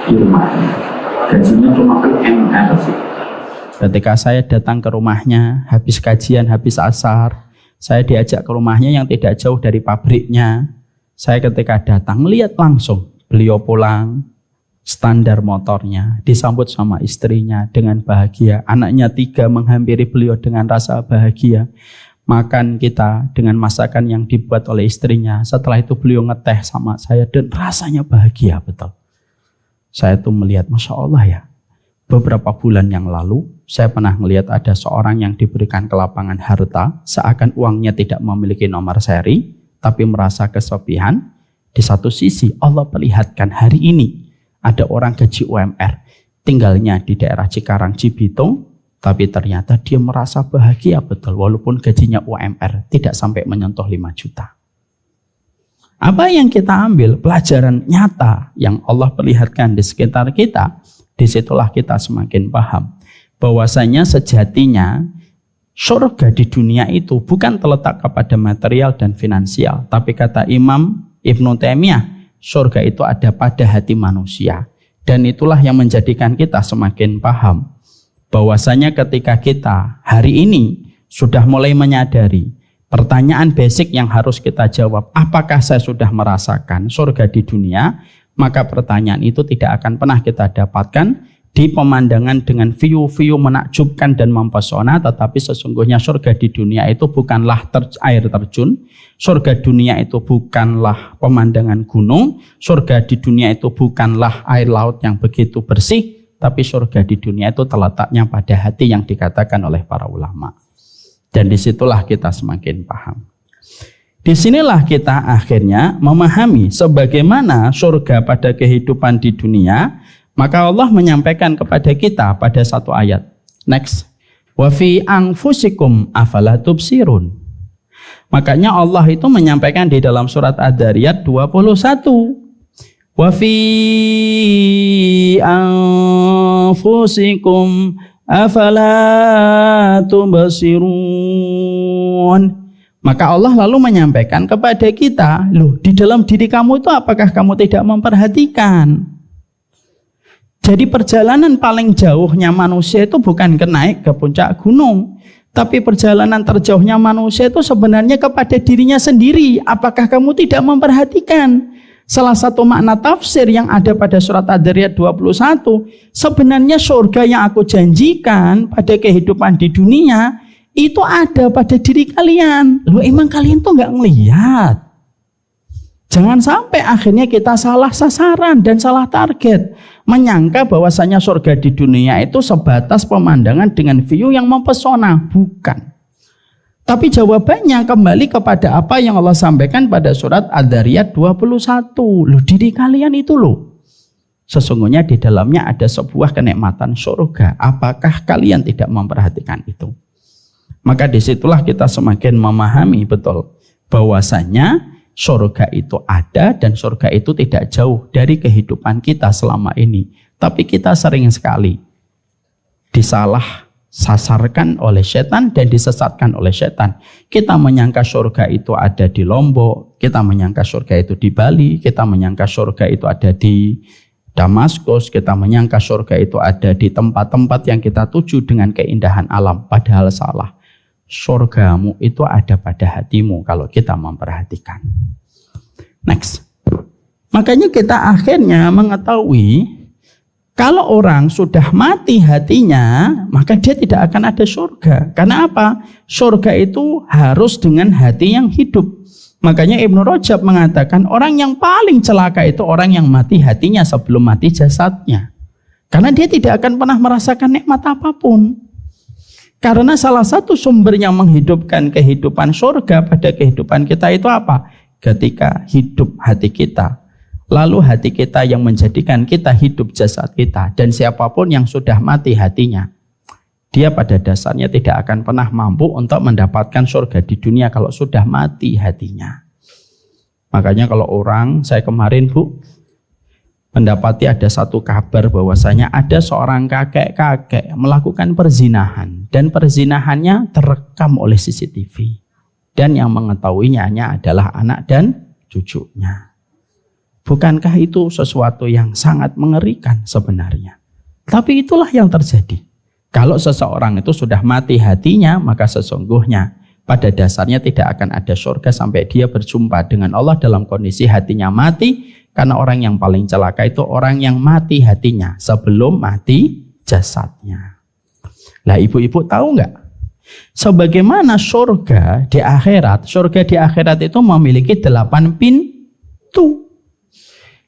di rumahnya. Gajinya cuma UMR sih. Ketika saya datang ke rumahnya, habis kajian, habis asar, saya diajak ke rumahnya yang tidak jauh dari pabriknya. Saya ketika datang melihat langsung beliau pulang, standar motornya, disambut sama istrinya dengan bahagia. Anaknya 3 menghampiri beliau dengan rasa bahagia. Makan kita dengan masakan yang dibuat oleh istrinya. Setelah itu beliau ngeteh sama saya dan rasanya bahagia betul. Saya tuh melihat, Masya Allah ya. Beberapa bulan yang lalu, saya pernah melihat ada seorang yang diberikan kelapangan harta, seakan uangnya tidak memiliki nomor seri, tapi merasa kesepian. Di satu sisi, Allah perlihatkan hari ini, ada orang gaji UMR, tinggalnya di daerah Cikarang, Cibitung, tapi ternyata dia merasa bahagia betul, walaupun gajinya UMR tidak sampai menyentuh 5 juta. Apa yang kita ambil? Pelajaran nyata yang Allah perlihatkan di sekitar kita, disitulah kita semakin paham bahwasanya sejatinya surga di dunia itu bukan terletak kepada material dan finansial, tapi kata Imam Ibnu Taimiyah, surga itu ada pada hati manusia. Dan itulah yang menjadikan kita semakin paham bahwasanya ketika kita hari ini sudah mulai menyadari pertanyaan basic yang harus kita jawab, apakah saya sudah merasakan surga di dunia? Maka pertanyaan itu tidak akan pernah kita dapatkan di pemandangan dengan view-view menakjubkan dan mempesona, tetapi sesungguhnya surga di dunia itu bukanlah air terjun, surga dunia itu bukanlah pemandangan gunung, surga di dunia itu bukanlah air laut yang begitu bersih, tapi surga di dunia itu terletaknya pada hati yang dikatakan oleh para ulama. Dan disitulah kita semakin paham. Disinilah kita akhirnya memahami sebagaimana surga pada kehidupan di dunia. Maka Allah menyampaikan kepada kita pada satu ayat. Next. Wa fi anfusikum afala tubsirun. Makanya Allah itu menyampaikan di dalam surat Ad-Dariyat 21. Wa fi anfusikum afala tubsirun. Maka Allah lalu menyampaikan kepada kita, loh di dalam diri kamu itu apakah kamu tidak memperhatikan? Jadi perjalanan paling jauhnya manusia itu bukan naik ke puncak gunung, Tapi perjalanan terjauhnya manusia itu sebenarnya kepada dirinya sendiri. Apakah kamu tidak memperhatikan? Salah satu makna tafsir yang ada pada surat Ad-Dzariyat 21, sebenarnya surga yang aku janjikan pada kehidupan di dunia itu ada pada diri kalian. Loh, emang kalian tuh nggak ngelihat? Jangan sampai akhirnya kita salah sasaran dan salah target, menyangka bahwasanya surga di dunia itu sebatas pemandangan dengan view yang mempesona. Bukan. Tapi jawabannya kembali kepada apa yang Allah sampaikan pada surat Ad-Dzariyat 21. Loh, diri kalian itu loh. Sesungguhnya di dalamnya ada sebuah kenikmatan surga. Apakah kalian tidak memperhatikan itu? Maka disitulah kita semakin memahami betul bahwasanya surga itu ada dan surga itu tidak jauh dari kehidupan kita selama ini. Tapi kita sering sekali disalah sasarkan oleh setan dan disesatkan oleh setan. Kita menyangka surga itu ada di Lombok, kita menyangka surga itu di Bali, kita menyangka surga itu ada di Damaskus, kita menyangka surga itu ada di tempat-tempat yang kita tuju dengan keindahan alam. Padahal salah. Surgamu itu ada pada hatimu kalau kita memperhatikan. Next. Makanya kita akhirnya mengetahui kalau orang sudah mati hatinya, maka dia tidak akan ada surga. Karena apa? Surga itu harus dengan hati yang hidup. Makanya Ibnu Rajab mengatakan orang yang paling celaka itu orang yang mati hatinya sebelum mati jasadnya. Karena dia tidak akan pernah merasakan nikmat apapun. Karena salah satu sumber yang menghidupkan kehidupan surga pada kehidupan kita itu apa? Ketika hidup hati kita. Lalu hati kita yang menjadikan kita hidup jasad kita. Dan siapapun yang sudah mati hatinya, dia pada dasarnya tidak akan pernah mampu untuk mendapatkan surga di dunia kalau sudah mati hatinya. Makanya kalau orang, saya kemarin mendapati ada satu kabar bahwasanya ada seorang kakek-kakek melakukan perzinahan. Dan perzinahannya terekam oleh CCTV. Dan yang mengetahuinya hanya adalah anak dan cucunya. Bukankah itu sesuatu yang sangat mengerikan sebenarnya? Tapi itulah yang terjadi. Kalau seseorang itu sudah mati hatinya, maka sesungguhnya pada dasarnya tidak akan ada surga sampai dia berjumpa dengan Allah dalam kondisi hatinya mati. Karena orang yang paling celaka itu orang yang mati hatinya sebelum mati jasadnya. Lah, ibu-ibu tahu nggak? Sebagaimana surga di akhirat itu memiliki 8 pintu.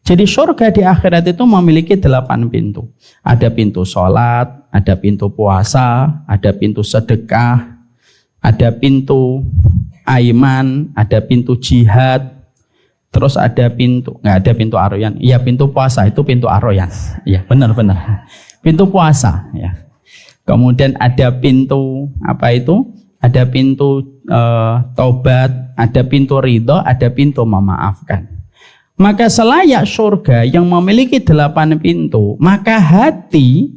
Jadi surga di akhirat itu memiliki 8 pintu. Ada pintu sholat, ada pintu puasa, ada pintu sedekah, ada pintu aiman, ada pintu jihad, terus ada pintu, nggak ada pintu aroyan. Iya, pintu puasa itu pintu aroyan. Iya, benar-benar. Pintu puasa. Ya. Kemudian ada pintu apa itu? Ada pintu taubat, ada pintu ridho, ada pintu memaafkan. Maka selayak surga yang memiliki 8 pintu, maka hati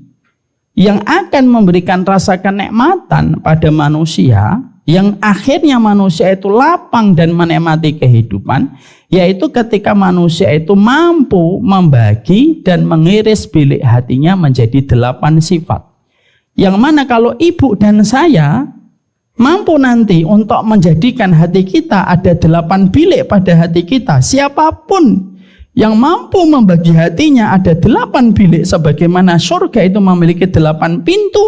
yang akan memberikan rasa kenikmatan pada manusia, yang akhirnya manusia itu lapang dan menikmati kehidupan, yaitu ketika manusia itu mampu membagi dan mengiris bilik hatinya menjadi 8 sifat. Yang mana kalau ibu dan saya mampu nanti untuk menjadikan hati kita ada 8 bilik pada hati kita. Siapapun yang mampu membagi hatinya ada 8 bilik sebagaimana surga itu memiliki 8 pintu,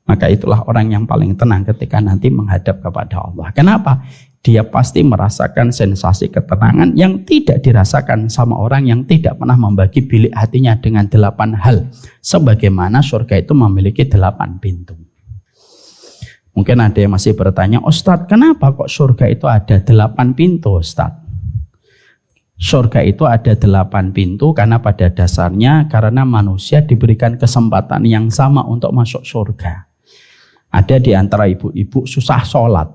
maka itulah orang yang paling tenang ketika nanti menghadap kepada Allah. Kenapa? Dia pasti merasakan sensasi ketenangan yang tidak dirasakan sama orang yang tidak pernah membagi bilik hatinya dengan 8 hal. Sebagaimana surga itu memiliki 8 pintu. Mungkin ada yang masih bertanya, Ustadz, kenapa kok surga itu ada 8 pintu, Ustadz? Surga itu ada 8 pintu karena pada dasarnya karena manusia diberikan kesempatan yang sama untuk masuk surga. Ada di antara ibu-ibu susah sholat,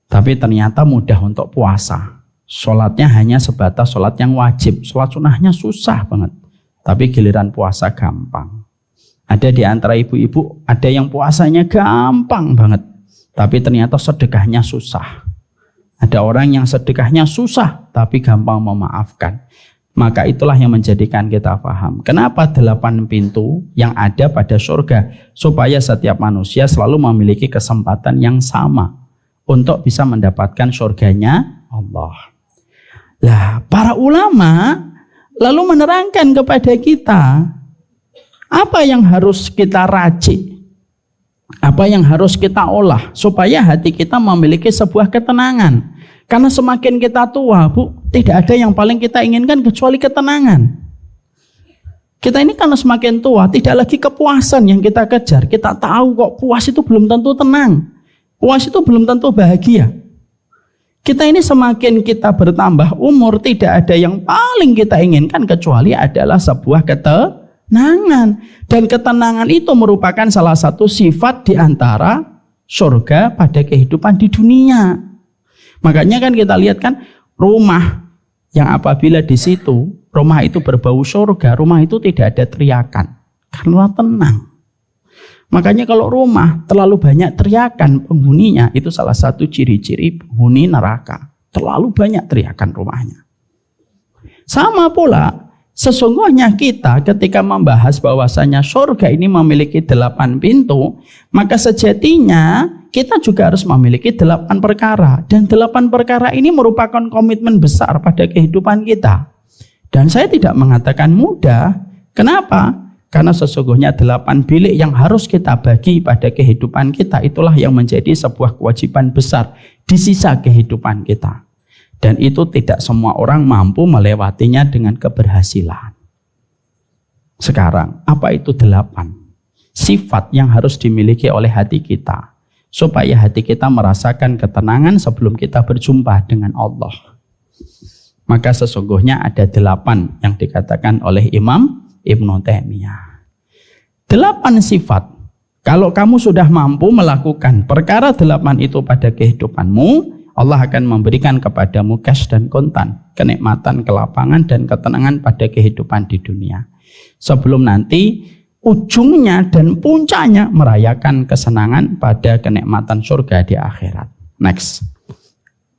tapi ternyata mudah untuk puasa. Sholatnya hanya sebatas sholat yang wajib, sholat sunnahnya susah banget, tapi giliran puasa gampang. Ada di antara ibu-ibu, ada yang puasanya gampang banget, tapi ternyata sedekahnya susah. Ada orang yang sedekahnya susah, tapi gampang memaafkan. Maka itulah yang menjadikan kita paham. Kenapa 8 pintu yang ada pada surga? Supaya setiap manusia selalu memiliki kesempatan yang sama untuk bisa mendapatkan surganya Allah. Lah, para ulama lalu menerangkan kepada kita apa yang harus kita racik, apa yang harus kita olah supaya hati kita memiliki sebuah ketenangan. Karena semakin kita tua, Bu, tidak ada yang paling kita inginkan kecuali ketenangan. Kita ini karena semakin tua, tidak lagi kepuasan yang kita kejar. Kita tahu kok puas itu belum tentu tenang. Puas itu belum tentu bahagia. Kita ini semakin kita bertambah umur, tidak ada yang paling kita inginkan kecuali adalah sebuah ketenangan. Dan ketenangan itu merupakan salah satu sifat di antara surga pada kehidupan di dunia. Makanya kan kita lihat kan rumah yang apabila di situ rumah itu berbau surga, rumah itu tidak ada teriakan karena tenang. Makanya kalau rumah terlalu banyak teriakan penghuninya, itu salah satu ciri-ciri penghuni neraka. Terlalu banyak teriakan rumahnya. Sama pula sesungguhnya kita ketika membahas bahwasanya surga ini memiliki 8 pintu, maka sejatinya kita juga harus memiliki 8 perkara. Dan 8 perkara ini merupakan komitmen besar pada kehidupan kita. Dan saya tidak mengatakan mudah. Kenapa? Karena sesungguhnya 8 bilik yang harus kita bagi pada kehidupan kita, itulah yang menjadi sebuah kewajiban besar di sisa kehidupan kita. Dan itu tidak semua orang mampu melewatinya dengan keberhasilan. Sekarang, apa itu 8? Sifat yang harus dimiliki oleh hati kita, supaya hati kita merasakan ketenangan sebelum kita berjumpa dengan Allah. Maka sesungguhnya ada 8 yang dikatakan oleh Imam Ibnu Taimiyah. 8 sifat. Kalau kamu sudah mampu melakukan perkara 8 itu pada kehidupanmu, Allah akan memberikan kepadamu cash dan kontan, kenikmatan, kelapangan, dan ketenangan pada kehidupan di dunia. Sebelum nanti ujungnya dan puncaknya merayakan kesenangan pada kenikmatan surga di akhirat. Next.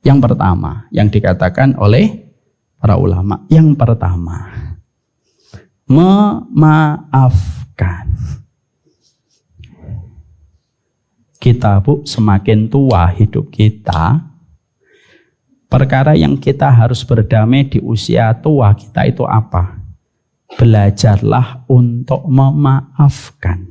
Yang pertama yang dikatakan oleh para ulama, yang pertama, memaafkan. Kita, Bu, semakin tua hidup kita, perkara yang kita harus berdamai di usia tua kita itu apa? Belajarlah untuk memaafkan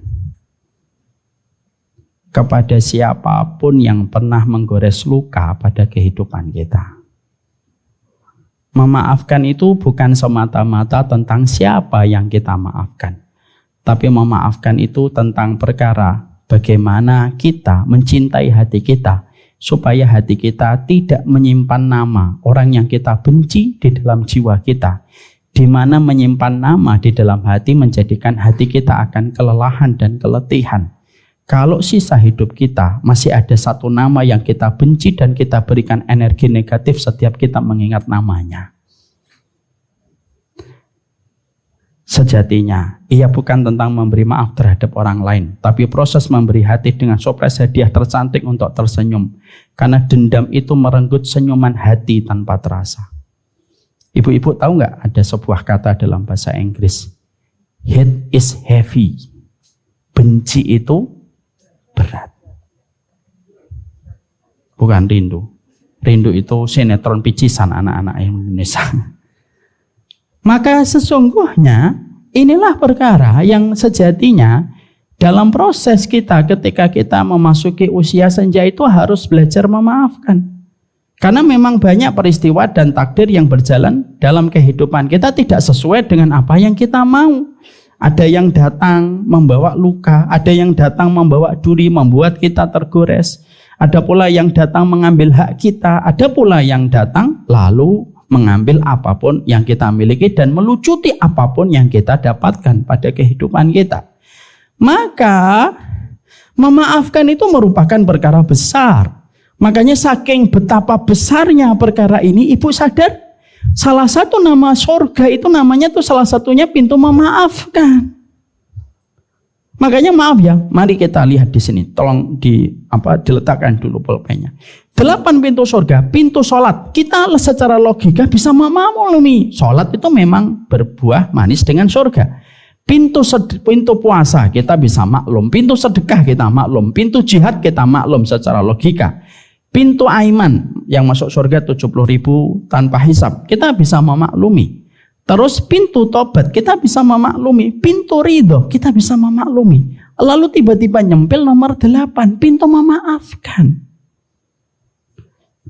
kepada siapapun yang pernah menggores luka pada kehidupan kita. Memaafkan itu bukan semata-mata tentang siapa yang kita maafkan, tapi memaafkan itu tentang perkara bagaimana kita mencintai hati kita, supaya hati kita tidak menyimpan nama orang yang kita benci di dalam jiwa kita. Di mana menyimpan nama di dalam hati menjadikan hati kita akan kelelahan dan keletihan. Kalau sisa hidup kita masih ada satu nama yang kita benci dan kita berikan energi negatif setiap kita mengingat namanya. Sejatinya, ia bukan tentang memberi maaf terhadap orang lain, tapi proses memberi hati dengan surprise hadiah tercantik untuk tersenyum. Karena dendam itu merenggut senyuman hati tanpa terasa. Ibu-ibu tahu nggak ada sebuah kata dalam bahasa Inggris, hate is heavy, benci itu berat. Bukan rindu. Rindu itu sinetron picisan anak-anak Indonesia. Maka sesungguhnya inilah perkara yang sejatinya dalam proses kita ketika kita memasuki usia senja itu harus belajar memaafkan. Karena memang banyak peristiwa dan takdir yang berjalan dalam kehidupan kita tidak sesuai dengan apa yang kita mau. Ada yang datang membawa luka, ada yang datang membawa duri, membuat kita tergores. Ada pula yang datang mengambil hak kita, ada pula yang datang lalu mengambil apapun yang kita miliki dan melucuti apapun yang kita dapatkan pada kehidupan kita. Maka memaafkan itu merupakan perkara besar. Makanya saking betapa besarnya perkara ini, ibu sadar salah satu nama surga itu namanya tuh salah satunya pintu memaafkan. Makanya maaf ya, mari kita lihat di sini. Tolong diletakkan dulu pulpennya. 8 pintu surga, pintu sholat. Kita secara logika bisa memaklumi. Sholat itu memang berbuah manis dengan surga. Pintu puasa kita bisa maklum. Pintu sedekah kita maklum. Pintu jihad kita maklum secara logika. Pintu aiman yang masuk surga 70.000 tanpa hisab. Kita bisa memaklumi. Terus pintu tobat kita bisa memaklumi. Pintu ridho kita bisa memaklumi. Lalu tiba-tiba nyempil nomor 8. Pintu memaafkan.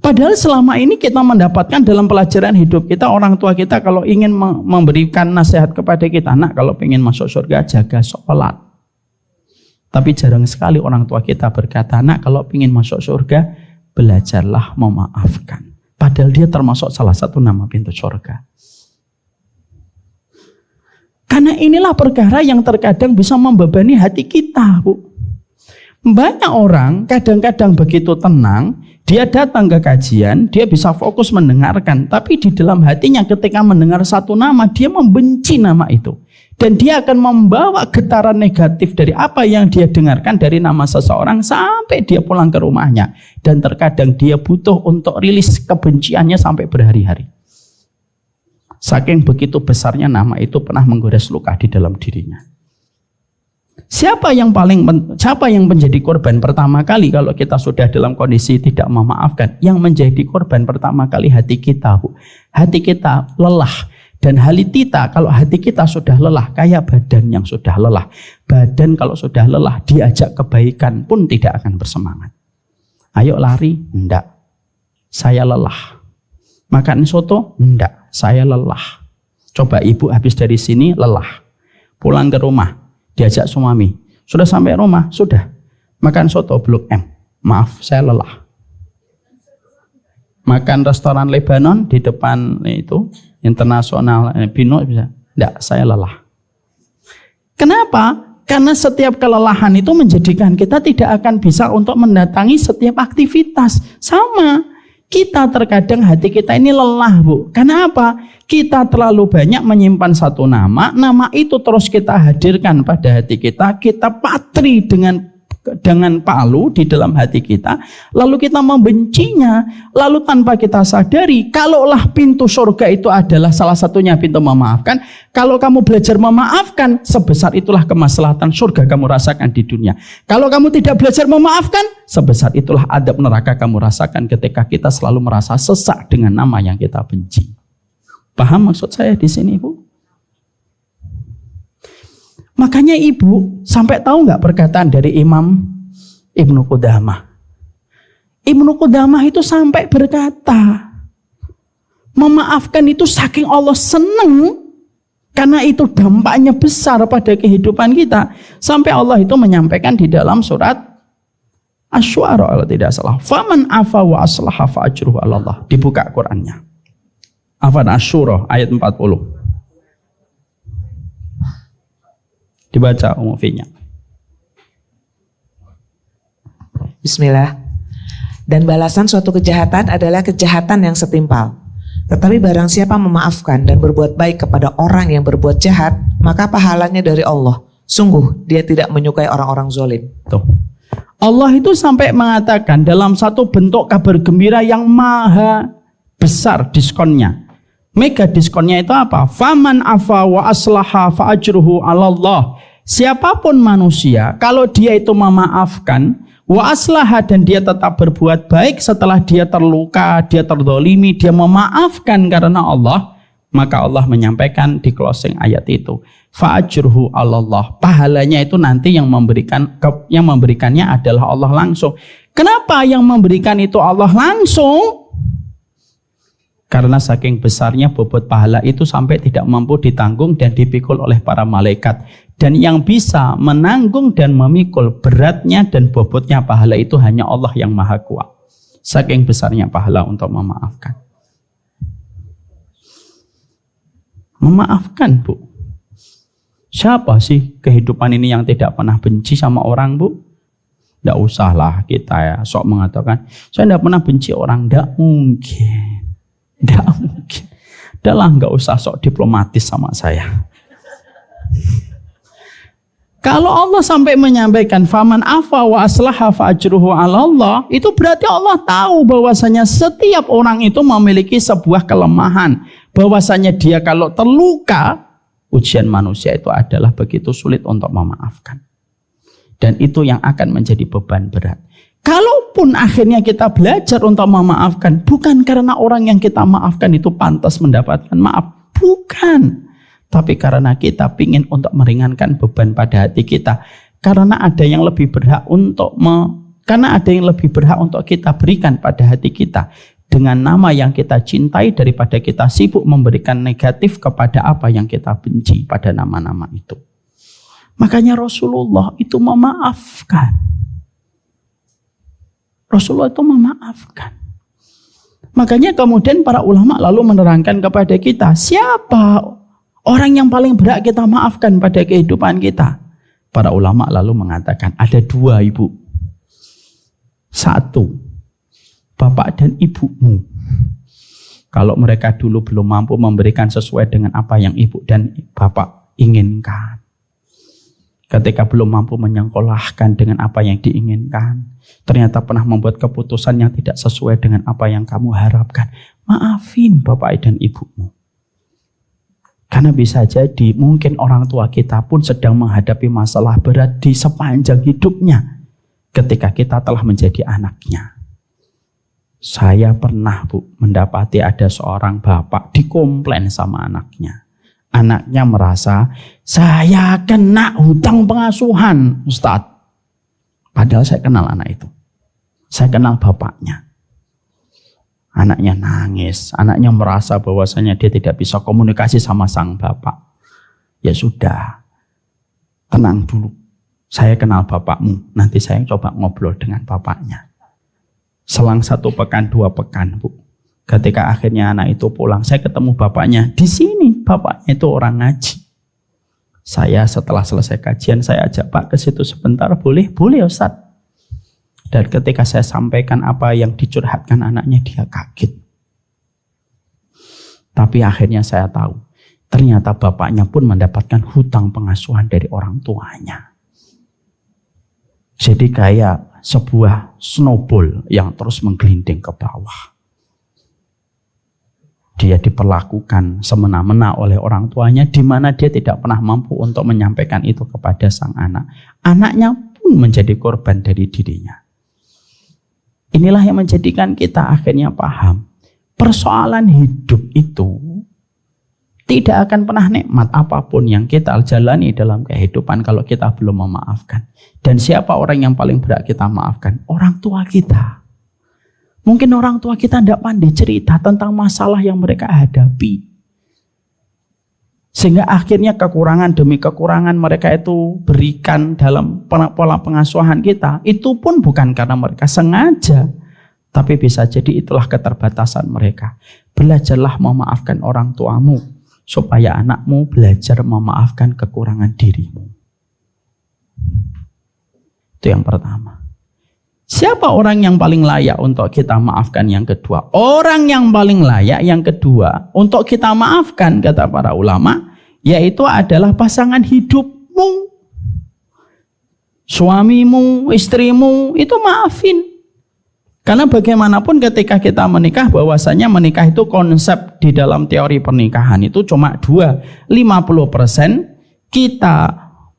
Padahal selama ini kita mendapatkan dalam pelajaran hidup kita, orang tua kita kalau ingin memberikan nasihat kepada kita, nak kalau ingin masuk surga jaga sholat. Tapi jarang sekali orang tua kita berkata, nak kalau ingin masuk surga belajarlah memaafkan. Padahal dia termasuk salah satu nama pintu surga. Karena inilah perkara yang terkadang bisa membebani hati kita, Bu. Banyak orang kadang-kadang begitu tenang, dia datang ke kajian, dia bisa fokus mendengarkan, tapi di dalam hatinya ketika mendengar satu nama, dia membenci nama itu. Dan dia akan membawa getaran negatif dari apa yang dia dengarkan dari nama seseorang sampai dia pulang ke rumahnya. Dan terkadang dia butuh untuk rilis kebenciannya sampai berhari-hari. Saking begitu besarnya nama itu pernah menggores luka di dalam dirinya. Siapa yang menjadi korban pertama kali kalau kita sudah dalam kondisi tidak memaafkan? Yang menjadi korban pertama kali hati kita, Bu. Hati kita lelah. Dan kalau hati kita sudah lelah, kayak badan yang sudah lelah. Badan kalau sudah lelah, diajak kebaikan pun tidak akan bersemangat. Ayo lari, enggak. Saya lelah. Makan soto, enggak. Saya lelah. Coba ibu habis dari sini lelah. Pulang ke rumah, diajak suami. Sudah sampai rumah, sudah. Makan soto Blok M. Maaf, saya lelah. Makan restoran Lebanon di depan itu internasional Bino bisa. Enggak, saya lelah. Kenapa? Karena setiap kelelahan itu menjadikan kita tidak akan bisa untuk mendatangi setiap aktivitas. Sama, kita terkadang hati kita ini lelah, Bu. Karena apa? Kita terlalu banyak menyimpan satu nama itu terus kita hadirkan pada hati kita patri dengan palu di dalam hati kita, lalu kita membencinya, lalu tanpa kita sadari, kalaulah pintu surga itu adalah salah satunya pintu memaafkan, kalau kamu belajar memaafkan, sebesar itulah kemaslahatan surga kamu rasakan di dunia. Kalau kamu tidak belajar memaafkan, sebesar itulah adab neraka kamu rasakan ketika kita selalu merasa sesak dengan nama yang kita benci. Paham maksud saya di sini, Bu? Makanya ibu sampai tahu nggak perkataan dari Imam Ibnu Qudamah? Ibnu Qudamah itu sampai berkata, memaafkan itu saking Allah seneng, karena itu dampaknya besar pada kehidupan kita. Sampai Allah itu menyampaikan di dalam surat Asy-Syu'ara kalau tidak salah, faman afa wa aslaha fa ajruhu 'ala Allah. Dibuka Qur'annya. Afan Asy-Syu'ara ayat 40. Dibaca umufinya. Bismillah. Dan balasan suatu kejahatan adalah kejahatan yang setimpal. Tetapi barang siapa memaafkan dan berbuat baik kepada orang yang berbuat jahat, maka pahalanya dari Allah. Sungguh dia tidak menyukai orang-orang zalim. Tuh. Allah itu sampai mengatakan dalam satu bentuk kabar gembira yang maha besar diskonnya. Mega diskonnya itu apa? Faman afa wa aslaha fa ajruhu 'ala Allah. Siapapun manusia, kalau dia itu memaafkan, wa aslaha dan dia tetap berbuat baik setelah dia terluka, dia terdolimi, dia memaafkan karena Allah, maka Allah menyampaikan di closing ayat itu, fa ajruhu 'ala Allah. Pahalanya itu nanti yang memberikannya adalah Allah langsung. Kenapa yang memberikan itu Allah langsung? Karena saking besarnya bobot pahala itu sampai tidak mampu ditanggung dan dipikul oleh para malaikat. Dan yang bisa menanggung dan memikul beratnya dan bobotnya pahala itu hanya Allah yang maha kuat. Saking besarnya pahala untuk memaafkan. Memaafkan, Bu. Siapa sih kehidupan ini yang tidak pernah benci sama orang, Bu? Tidak usahlah kita ya sok mengatakan, saya tidak pernah benci orang. Tidak mungkin. Tidak mungkin. Udahlah, nggak usah sok diplomatis sama saya. Kalau Allah sampai menyampaikan faman afa wa aslaha fa ajruhu 'ala Allah, itu berarti Allah tahu bahwasanya setiap orang itu memiliki sebuah kelemahan, bahwasanya dia kalau terluka, ujian manusia itu adalah begitu sulit untuk memaafkan. Dan itu yang akan menjadi beban berat. Kalaupun akhirnya kita belajar untuk memaafkan, bukan karena orang yang kita maafkan itu pantas mendapatkan maaf, bukan. Tapi karena kita ingin untuk meringankan beban pada hati kita. Karena ada yang lebih berhak untuk kita berikan pada hati kita. Dengan nama yang kita cintai daripada kita sibuk memberikan negatif kepada apa yang kita benci pada nama-nama itu. Makanya Rasulullah itu memaafkan. Rasulullah itu memaafkan. Makanya kemudian para ulama lalu menerangkan kepada kita, siapa orang yang paling berhak kita maafkan pada kehidupan kita? Para ulama lalu mengatakan ada dua, Ibu. Satu, bapak dan ibumu. Kalau mereka dulu belum mampu memberikan sesuai dengan apa yang ibu dan bapak inginkan. Ketika belum mampu menyekolahkan dengan apa yang diinginkan, ternyata pernah membuat keputusan yang tidak sesuai dengan apa yang kamu harapkan. Maafin bapak dan ibumu. Karena bisa jadi mungkin orang tua kita pun sedang menghadapi masalah berat di sepanjang hidupnya ketika kita telah menjadi anaknya. Saya pernah, Bu, mendapati ada seorang bapak dikomplain sama anaknya. Anaknya merasa, saya kena hutang pengasuhan, Ustadz. Padahal saya kenal anak itu. Saya kenal bapaknya. Anaknya nangis. Anaknya merasa bahwasanya dia tidak bisa komunikasi sama sang bapak. Ya sudah, tenang dulu. Saya kenal bapakmu. Nanti saya coba ngobrol dengan bapaknya. Selang 1 pekan, 2 pekan, Bu. Ketika akhirnya anak itu pulang, saya ketemu bapaknya. Di sini bapaknya itu orang ngaji. Saya setelah selesai kajian, saya ajak Pak ke situ sebentar. Boleh? Boleh, Ustaz. Dan ketika saya sampaikan apa yang dicurhatkan anaknya, dia kaget. Tapi akhirnya saya tahu, ternyata bapaknya pun mendapatkan hutang pengasuhan dari orang tuanya. Jadi kayak sebuah snowball yang terus menggelinding ke bawah. Dia diperlakukan semena-mena oleh orang tuanya, di mana dia tidak pernah mampu untuk menyampaikan itu kepada sang anak. Anaknya pun menjadi korban dari dirinya. Inilah yang menjadikan kita akhirnya paham, persoalan hidup itu tidak akan pernah nikmat apapun yang kita jalani dalam kehidupan kalau kita belum memaafkan. Dan siapa orang yang paling berhak kita maafkan? Orang tua kita. Mungkin orang tua kita tidak pandai cerita tentang masalah yang mereka hadapi. Sehingga akhirnya kekurangan demi kekurangan mereka itu berikan dalam pola pengasuhan kita. Itu pun bukan karena mereka sengaja. Tapi bisa jadi itulah keterbatasan mereka. Belajarlah memaafkan orang tuamu. Supaya anakmu belajar memaafkan kekurangan dirimu. Itu yang pertama. Siapa orang yang paling layak untuk kita maafkan yang kedua? Orang yang paling layak yang kedua untuk kita maafkan, kata para ulama, yaitu adalah pasangan hidupmu. Suamimu, istrimu, itu maafin. Karena bagaimanapun ketika kita menikah, bahwasanya menikah itu konsep di dalam teori pernikahan itu cuma 2. 50% kita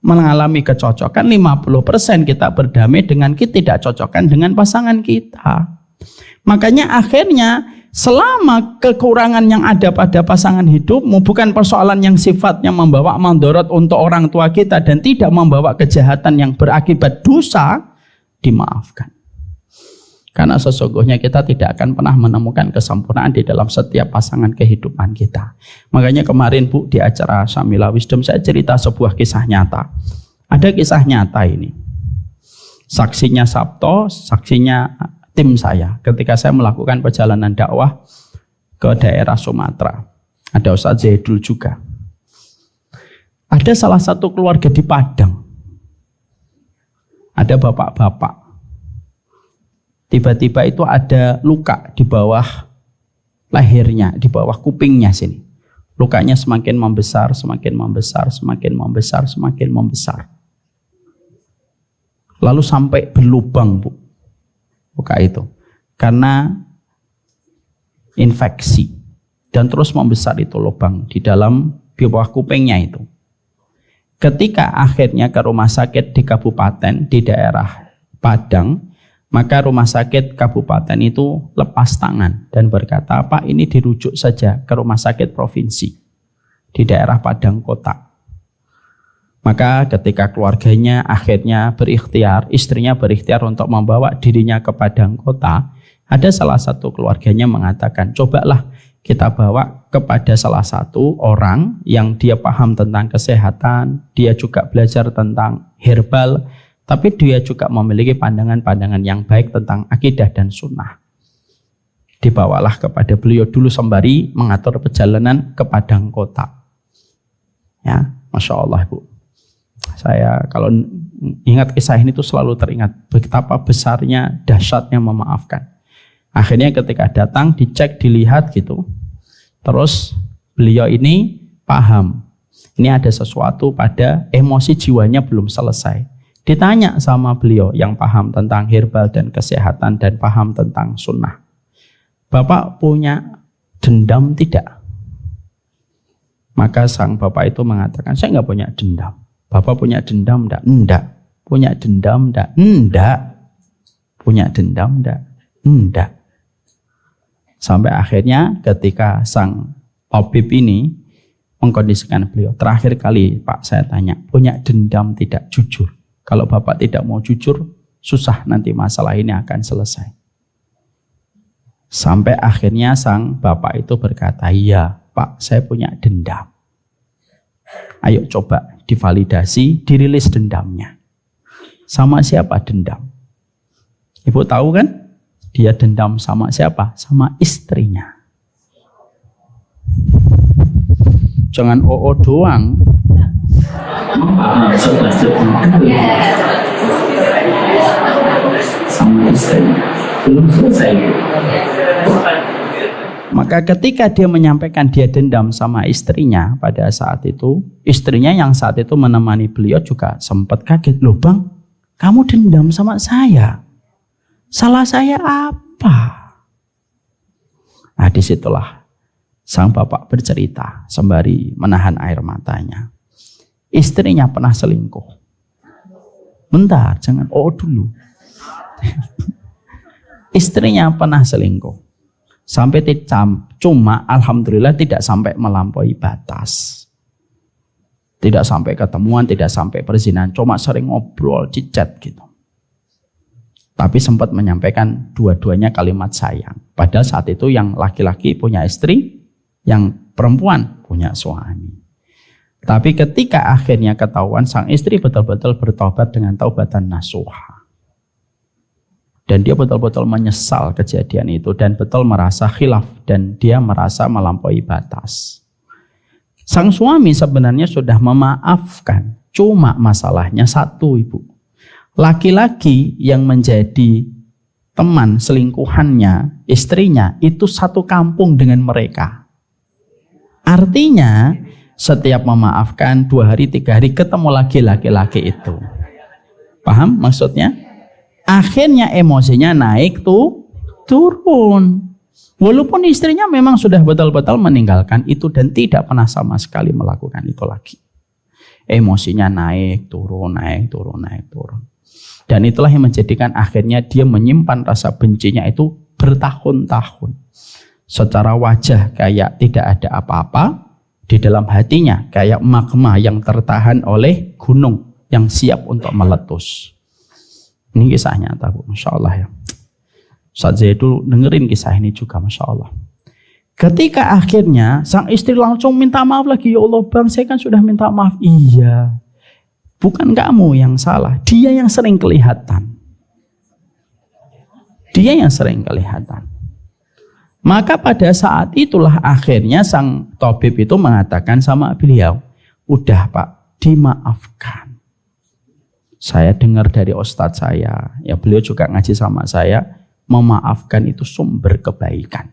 mengalami kecocokan, 50% kita berdamai dengan ketidakcocokan dengan pasangan kita. Makanya akhirnya selama kekurangan yang ada pada pasangan hidupmu bukan persoalan yang sifatnya membawa mandorot untuk orang tua kita dan tidak membawa kejahatan yang berakibat dosa, dimaafkan. Karena sesungguhnya kita tidak akan pernah menemukan kesempurnaan di dalam setiap pasangan kehidupan kita. Makanya kemarin, Bu, di acara Samila Wisdom saya cerita sebuah kisah nyata. Ada kisah nyata ini. Saksinya Sabto, saksinya tim saya. Ketika saya melakukan perjalanan dakwah ke daerah Sumatera. Ada Ustaz Zaidul juga. Ada salah satu keluarga di Padang. Ada bapak-bapak. Tiba-tiba itu ada luka di bawah lehernya, di bawah kupingnya sini. Lukanya semakin membesar, semakin membesar, semakin membesar, semakin membesar. lalu sampai berlubang, Bu. Luka itu. Karena infeksi. Dan terus membesar itu lubang di dalam bawah kupingnya itu. Ketika akhirnya ke rumah sakit di kabupaten, di daerah Padang, maka rumah sakit kabupaten itu lepas tangan dan berkata, Pak, ini dirujuk saja ke rumah sakit provinsi di daerah Padang kota. Maka ketika keluarganya akhirnya berikhtiar, istrinya berikhtiar untuk membawa dirinya ke Padang kota, ada salah satu keluarganya mengatakan, cobalah kita bawa kepada salah satu orang yang dia paham tentang kesehatan, dia juga belajar tentang herbal, tapi dia juga memiliki pandangan-pandangan yang baik tentang akidah dan sunnah. Dibawalah kepada beliau dulu sembari mengatur perjalanan ke Padang kota. Ya, Masya Allah, Bu. Saya kalau ingat kisah ini tuh selalu teringat betapa besarnya, dahsyatnya memaafkan. Akhirnya ketika datang, dicek, dilihat gitu. Terus beliau ini paham. Ini ada sesuatu pada emosi jiwanya belum selesai. Ditanya sama beliau yang paham tentang herbal dan kesehatan dan paham tentang sunnah. Bapak punya dendam tidak? Maka sang bapak itu mengatakan, saya nggak punya dendam. Bapak punya dendam enggak? Enggak. Punya dendam enggak? Enggak. Punya dendam enggak? Enggak. Sampai akhirnya ketika sang tabib ini mengkondisikan beliau, terakhir kali Pak saya tanya, punya dendam tidak? Jujur. Kalau Bapak tidak mau jujur, susah nanti masalah ini akan selesai. Sampai akhirnya sang bapak itu berkata, iya Pak, saya punya dendam. Ayo coba divalidasi, dirilis dendamnya. Sama siapa dendam? Ibu tahu kan? Dia dendam sama siapa? Sama istrinya. Jangan oo doang. Sama istrinya. Belum selesai. Maka ketika dia menyampaikan dia dendam sama istrinya pada saat itu, istrinya yang saat itu menemani beliau juga sempat kaget. Loh Bang, kamu dendam sama saya? Salah saya apa? Nah disitulah sang bapak bercerita sembari menahan air matanya. Istrinya pernah selingkuh. Bentar, jangan dulu. Istrinya pernah selingkuh. Sampai cuma alhamdulillah tidak sampai melampaui batas. Tidak sampai ketemuan, tidak sampai perzinahan, cuma sering ngobrol, cicat gitu. Tapi sempat menyampaikan dua-duanya kalimat sayang. Padahal saat itu yang laki-laki punya istri, yang perempuan punya suami. Tapi ketika akhirnya ketahuan, sang istri betul-betul bertobat dengan taubatan nasuha. Dan dia betul-betul menyesal kejadian itu dan betul merasa khilaf dan dia merasa melampaui batas. Sang suami sebenarnya sudah memaafkan, cuma masalahnya satu, Ibu. Laki-laki yang menjadi teman selingkuhannya, istrinya, itu satu kampung dengan mereka. Artinya, setiap memaafkan 2 hari, 3 hari, ketemu lagi laki-laki itu. Paham maksudnya? Akhirnya emosinya naik turun. Walaupun istrinya memang sudah betul-betul meninggalkan itu dan tidak pernah sama sekali melakukan itu lagi. Emosinya naik, turun, naik, turun, naik, turun. Dan itulah yang menjadikan akhirnya dia menyimpan rasa bencinya itu bertahun-tahun. Secara wajah kayak tidak ada apa-apa, di dalam hatinya kayak magma yang tertahan oleh gunung yang siap untuk meletus. Ini kisah nyata, Bu. Masya Allah ya. Ustaz Zaidul dengerin kisah ini juga, Masya Allah. Ketika akhirnya sang istri langsung minta maaf lagi. Ya Allah Bang, saya kan sudah minta maaf. Iya. Bukan kamu yang salah, dia yang sering kelihatan. Dia yang sering kelihatan. Maka pada saat itulah akhirnya sang tabib itu mengatakan sama beliau, udah Pak, dimaafkan. Saya dengar dari ustadz saya, ya beliau juga ngaji sama saya, memaafkan itu sumber kebaikan.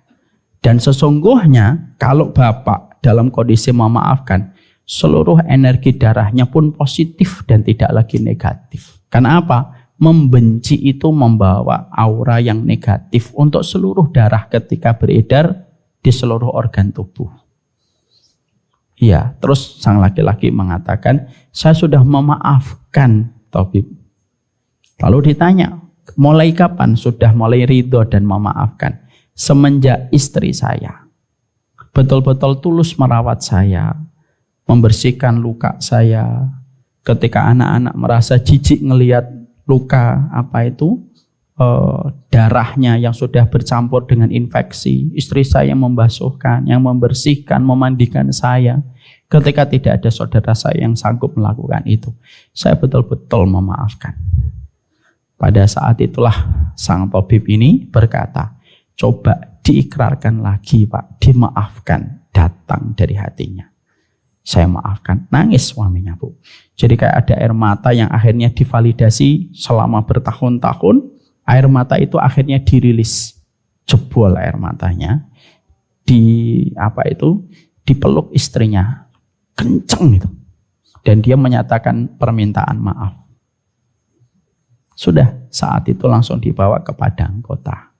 Dan sesungguhnya kalau Bapak dalam kondisi memaafkan, seluruh energi darahnya pun positif dan tidak lagi negatif. Karena apa? Membenci itu membawa aura yang negatif untuk seluruh darah ketika beredar di seluruh organ tubuh. Iya, terus sang laki-laki mengatakan, saya sudah memaafkan Tabib. Lalu ditanya, mulai kapan sudah mulai ridho dan memaafkan? Semenjak istri saya betul-betul tulus merawat saya, membersihkan luka saya. Ketika anak-anak merasa jijik ngelihat luka darahnya yang sudah bercampur dengan infeksi, istri saya yang membasuhkan, yang membersihkan, memandikan saya. Ketika tidak ada saudara saya yang sanggup melakukan itu, saya betul-betul memaafkan. Pada saat itulah sang tabib ini berkata, coba diikrarkan lagi Pak, dimaafkan, datang dari hatinya. Saya maafkan, nangis suaminya Bu. Jadi kayak ada air mata yang akhirnya divalidasi selama bertahun-tahun, air mata itu akhirnya dirilis, jebol air matanya, dipeluk istrinya, kenceng itu, dan dia menyatakan permintaan maaf. Sudah saat itu langsung dibawa ke Padang Kota.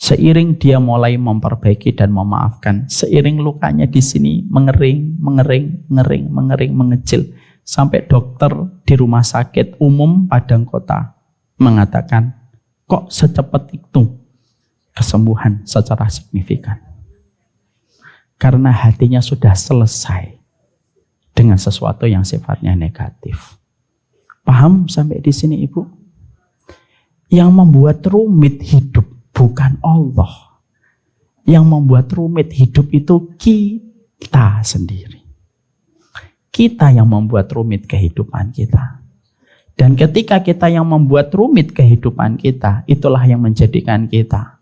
Seiring dia mulai memperbaiki dan memaafkan, seiring lukanya di sini mengering, mengecil, sampai dokter di rumah sakit umum Padang Kota mengatakan, kok secepat itu kesembuhan secara signifikan? Karena hatinya sudah selesai dengan sesuatu yang sifatnya negatif. Paham sampai di sini Ibu? Yang membuat rumit hidup bukan Allah. Yang membuat rumit hidup itu kita sendiri. Kita yang membuat rumit kehidupan kita. Dan ketika kita yang membuat rumit kehidupan kita, itulah yang menjadikan kita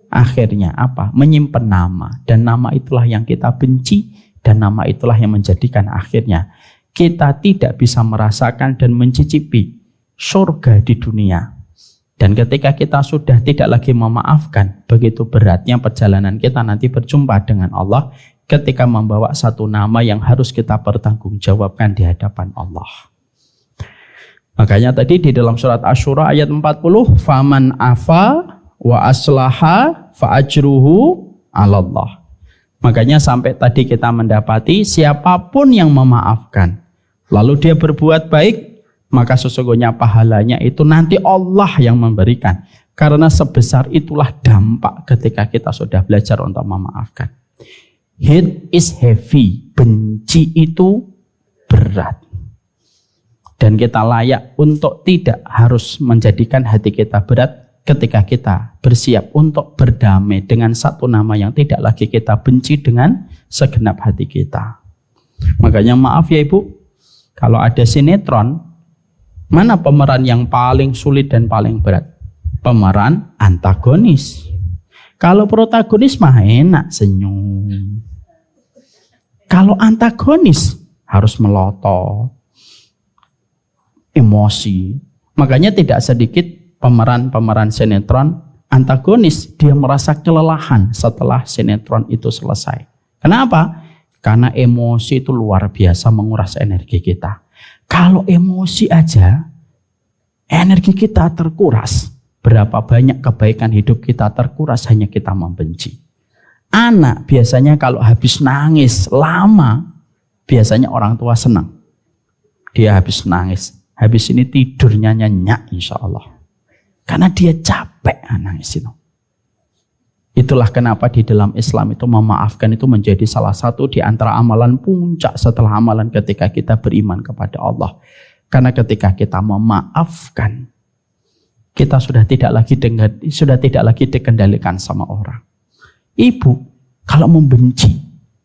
akhirnya apa? Menyimpan nama. Dan nama itulah yang kita benci. Dan nama itulah yang menjadikan akhirnya kita tidak bisa merasakan dan mencicipi surga di dunia. Dan ketika kita sudah tidak lagi memaafkan, begitu beratnya perjalanan kita nanti berjumpa dengan Allah ketika membawa satu nama yang harus kita pertanggungjawabkan di hadapan Allah. Makanya tadi di dalam surat Asy-Syura ayat 40, faman afa wa aslaha fa ajruhu 'alallah. Makanya sampai tadi kita mendapati siapapun yang memaafkan, lalu dia berbuat baik, maka sesungguhnya pahalanya itu nanti Allah yang memberikan. Karena sebesar itulah dampak ketika kita sudah belajar untuk memaafkan. Hate is heavy, benci itu berat. Dan kita layak untuk tidak harus menjadikan hati kita berat ketika kita bersiap untuk berdamai dengan satu nama yang tidak lagi kita benci dengan segenap hati kita. Makanya maaf ya Ibu, kalau ada sinetron, mana pemeran yang paling sulit dan paling berat? Pemeran antagonis. Kalau protagonis mah enak, senyum. Kalau antagonis harus melotot, emosi. Makanya tidak sedikit pemeran-pemeran sinetron antagonis, dia merasa kelelahan setelah sinetron itu selesai. Kenapa? Karena emosi itu luar biasa menguras energi kita. Kalau emosi aja energi kita terkuras, berapa banyak kebaikan hidup kita terkuras hanya kita membenci. Anak biasanya kalau habis nangis lama, biasanya orang tua senang. Dia habis nangis, habis ini tidurnya nyenyak insya Allah. Karena dia capek nangis itu. Itulah kenapa di dalam Islam itu memaafkan itu menjadi salah satu di antara amalan puncak setelah amalan ketika kita beriman kepada Allah. Karena ketika kita memaafkan, kita sudah tidak lagi dikendalikan sama orang. Ibu, kalau membenci,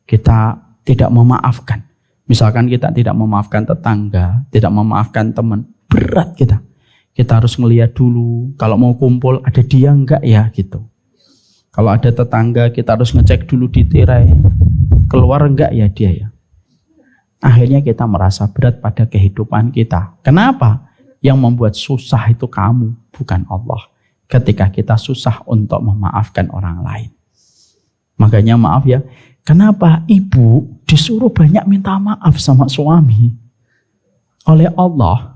kita tidak memaafkan. Misalkan kita tidak memaafkan tetangga, tidak memaafkan teman, berat kita. Kita harus melihat dulu, kalau mau kumpul ada dia enggak ya gitu. Kalau ada tetangga kita harus ngecek dulu di tirai, keluar enggak ya dia ya. Akhirnya kita merasa berat pada kehidupan kita. Kenapa? Yang membuat susah itu kamu, bukan Allah. Ketika kita susah untuk memaafkan orang lain. Makanya maaf ya, kenapa ibu disuruh banyak minta maaf sama suami oleh Allah?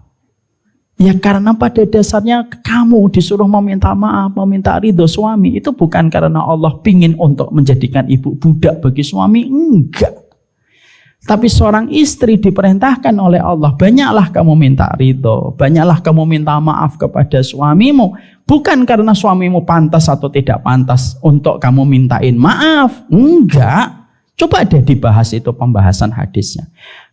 Ya karena pada dasarnya kamu disuruh meminta maaf, meminta ridho suami. Itu bukan karena Allah pingin untuk menjadikan ibu budak bagi suami. Enggak. Tapi seorang istri diperintahkan oleh Allah, banyaklah kamu minta ridho, banyaklah kamu minta maaf kepada suamimu. Bukan karena suamimu pantas atau tidak pantas untuk kamu mintain maaf. Enggak. Coba deh dibahas itu pembahasan hadisnya.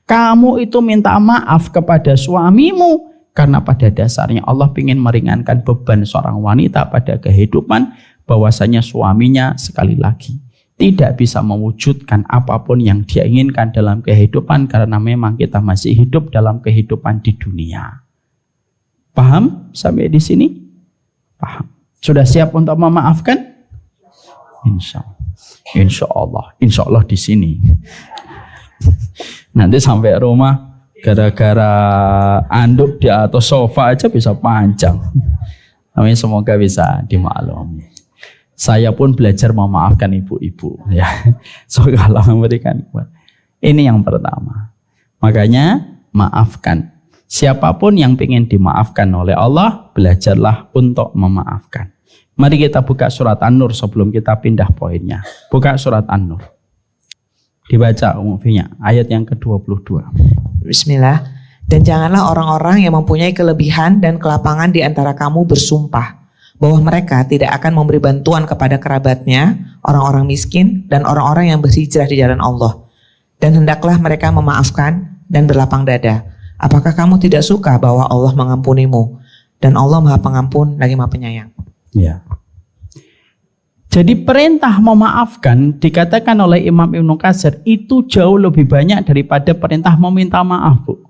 Kamu itu minta maaf kepada suamimu karena pada dasarnya Allah ingin meringankan beban seorang wanita pada kehidupan, bahwasanya suaminya sekali lagi tidak bisa mewujudkan apapun yang dia inginkan dalam kehidupan karena memang kita masih hidup dalam kehidupan di dunia. Paham sampai di sini? Paham. Sudah siap untuk memaafkan? Insya Allah di sini. Nanti sampai rumah gara-gara anduk di atas sofa aja bisa panjang. Amin, semoga bisa dimaklumi. Saya pun belajar memaafkan ibu-ibu ya. Semoga Allah memberikan. Ini yang pertama. Makanya maafkan. Siapapun yang ingin dimaafkan oleh Allah, belajarlah untuk memaafkan. Mari kita buka surat An-Nur sebelum kita pindah poinnya. Buka surat An-Nur. Dibaca umumnya ayat yang ke-22. Bismillah. Dan janganlah orang-orang yang mempunyai kelebihan dan kelapangan di antara kamu bersumpah bahwa mereka tidak akan memberi bantuan kepada kerabatnya, orang-orang miskin, dan orang-orang yang berhijrah di jalan Allah. Dan hendaklah mereka memaafkan dan berlapang dada. Apakah kamu tidak suka bahwa Allah mengampunimu? Dan Allah Maha Pengampun lagi Maha Penyayang. Ya. Jadi perintah memaafkan dikatakan oleh Imam Ibnu Katsir itu jauh lebih banyak daripada perintah meminta maaf, Bu.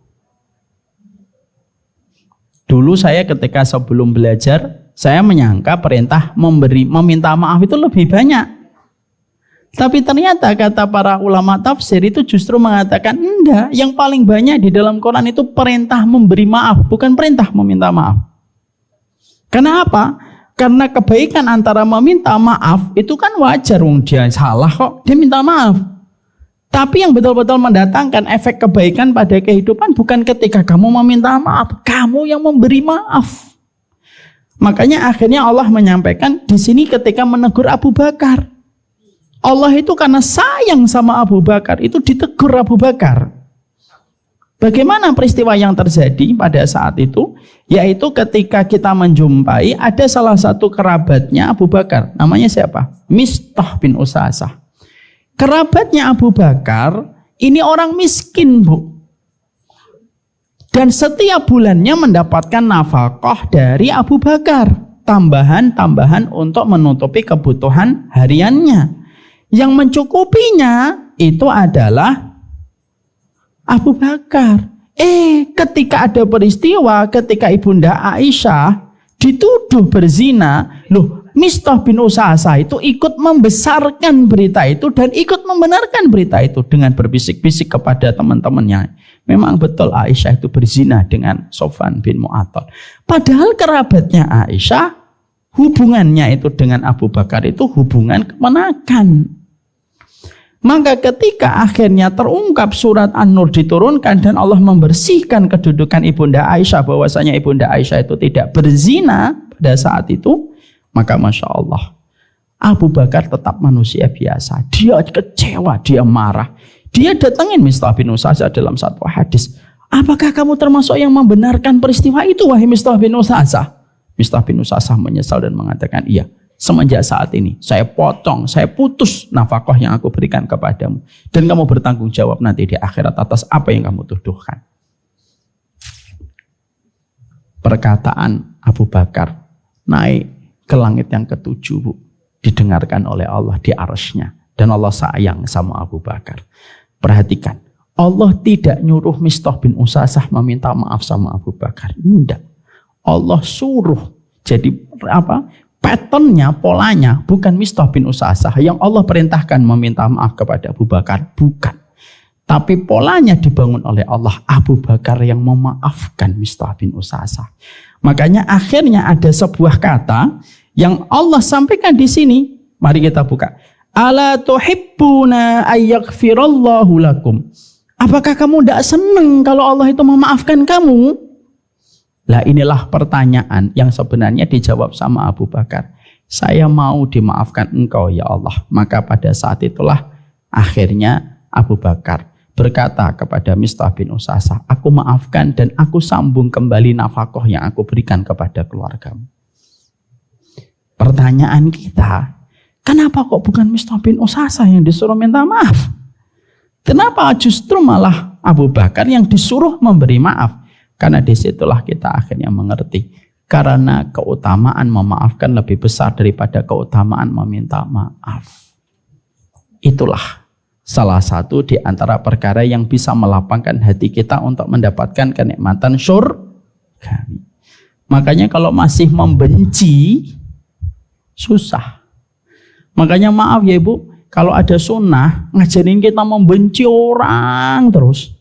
Dulu saya ketika sebelum belajar, saya menyangka perintah meminta maaf itu lebih banyak. Tapi ternyata kata para ulama tafsir itu justru mengatakan enggak, yang paling banyak di dalam Quran itu perintah memberi maaf, bukan perintah meminta maaf. Kenapa? Karena kebaikan antara meminta maaf itu kan wajar, wong dia salah kok, dia minta maaf. Tapi yang betul-betul mendatangkan efek kebaikan pada kehidupan bukan ketika kamu meminta maaf, kamu yang memberi maaf. Makanya akhirnya Allah menyampaikan di sini ketika menegur Abu Bakar. Allah itu karena sayang sama Abu Bakar, itu ditegur Abu Bakar. Bagaimana peristiwa yang terjadi pada saat itu? Yaitu ketika kita menjumpai ada salah satu kerabatnya Abu Bakar. Namanya siapa? Mistah bin Usasah. Kerabatnya Abu Bakar ini orang miskin, Bu. Dan setiap bulannya mendapatkan nafkah dari Abu Bakar. Tambahan-tambahan untuk menutupi kebutuhan hariannya. Yang mencukupinya itu adalah Abu Bakar. Ketika ada peristiwa ketika Ibunda Aisyah dituduh berzina, loh, Mistah bin Usasah itu ikut membesarkan berita itu dan ikut membenarkan berita itu dengan berbisik-bisik kepada teman-temannya. Memang betul Aisyah itu berzina dengan Sofwan bin Mu'attal. Padahal kerabatnya Aisyah, hubungannya itu dengan Abu Bakar itu hubungan kemenakan. Maka ketika akhirnya terungkap surat An-Nur diturunkan dan Allah membersihkan kedudukan Ibunda Aisyah bahwasanya Ibunda Aisyah itu tidak berzina pada saat itu, maka Masya Allah Abu Bakar tetap manusia biasa. Dia kecewa, dia marah. Dia datangin Mistah bin Usasah dalam satu hadis. Apakah kamu termasuk yang membenarkan peristiwa itu, wahai Mistah bin Usasah? Mistah bin Usasah menyesal dan mengatakan, iya. Semenjak saat ini saya potong, saya putus nafkah yang aku berikan kepadamu. Dan kamu bertanggung jawab nanti di akhirat atas apa yang kamu tuduhkan. Perkataan Abu Bakar naik ke langit yang ke-7, Bu. Didengarkan oleh Allah di arsy-Nya. Dan Allah sayang sama Abu Bakar. Perhatikan, Allah tidak nyuruh Mistah bin Usasah meminta maaf sama Abu Bakar. Tidak. Allah suruh. Jadi patternnya, polanya bukan Mistah bin Usasah yang Allah perintahkan meminta maaf kepada Abu Bakar, bukan. Tapi polanya dibangun oleh Allah, Abu Bakar yang memaafkan Mistah bin Usasah. Makanya akhirnya ada sebuah kata yang Allah sampaikan di sini. Mari kita buka. Ala tuhibbuna ayyaghfirallahu lakum. Apakah kamu tidak senang kalau Allah itu memaafkan kamu? Lah inilah pertanyaan yang sebenarnya dijawab sama Abu Bakar. Saya mau dimaafkan engkau ya Allah. Maka pada saat itulah akhirnya Abu Bakar berkata kepada Mistah bin Usasah, aku maafkan dan aku sambung kembali nafkah yang aku berikan kepada keluargamu. Pertanyaan kita, kenapa kok bukan Mistah bin Usasah yang disuruh minta maaf? Kenapa justru malah Abu Bakar yang disuruh memberi maaf? Karena disitulah kita akhirnya mengerti. Karena keutamaan memaafkan lebih besar daripada keutamaan meminta maaf. Itulah salah satu di antara perkara yang bisa melapangkan hati kita untuk mendapatkan kenikmatan surga. Makanya kalau masih membenci, susah. Makanya maaf ya Ibu, kalau ada sunnah ngajarin kita membenci orang terus,